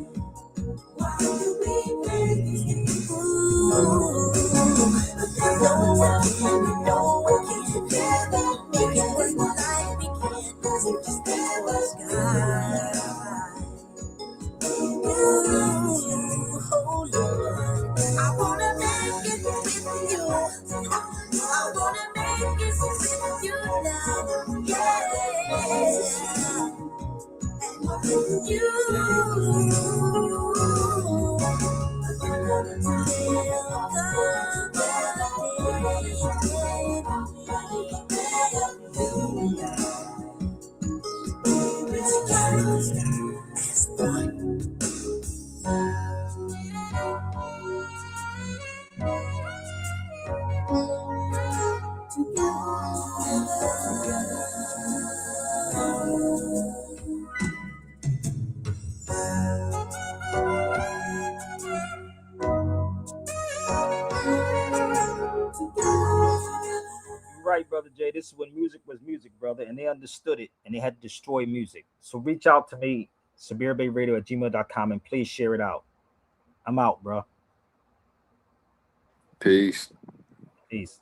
Why do we play these games? Ooh, but there's no one can, we know we can together make it work like we can. 'Cause it just never sky. Oh Lord, I wanna make it with you. I wanna make it with you now. Yeah. And Right, brother Jay. This is when music was music, brother, and they understood it and they had to destroy music. So reach out to me, SabirBayRadio@gmail.com, and please share it out. I'm out, bro. Peace. Peace.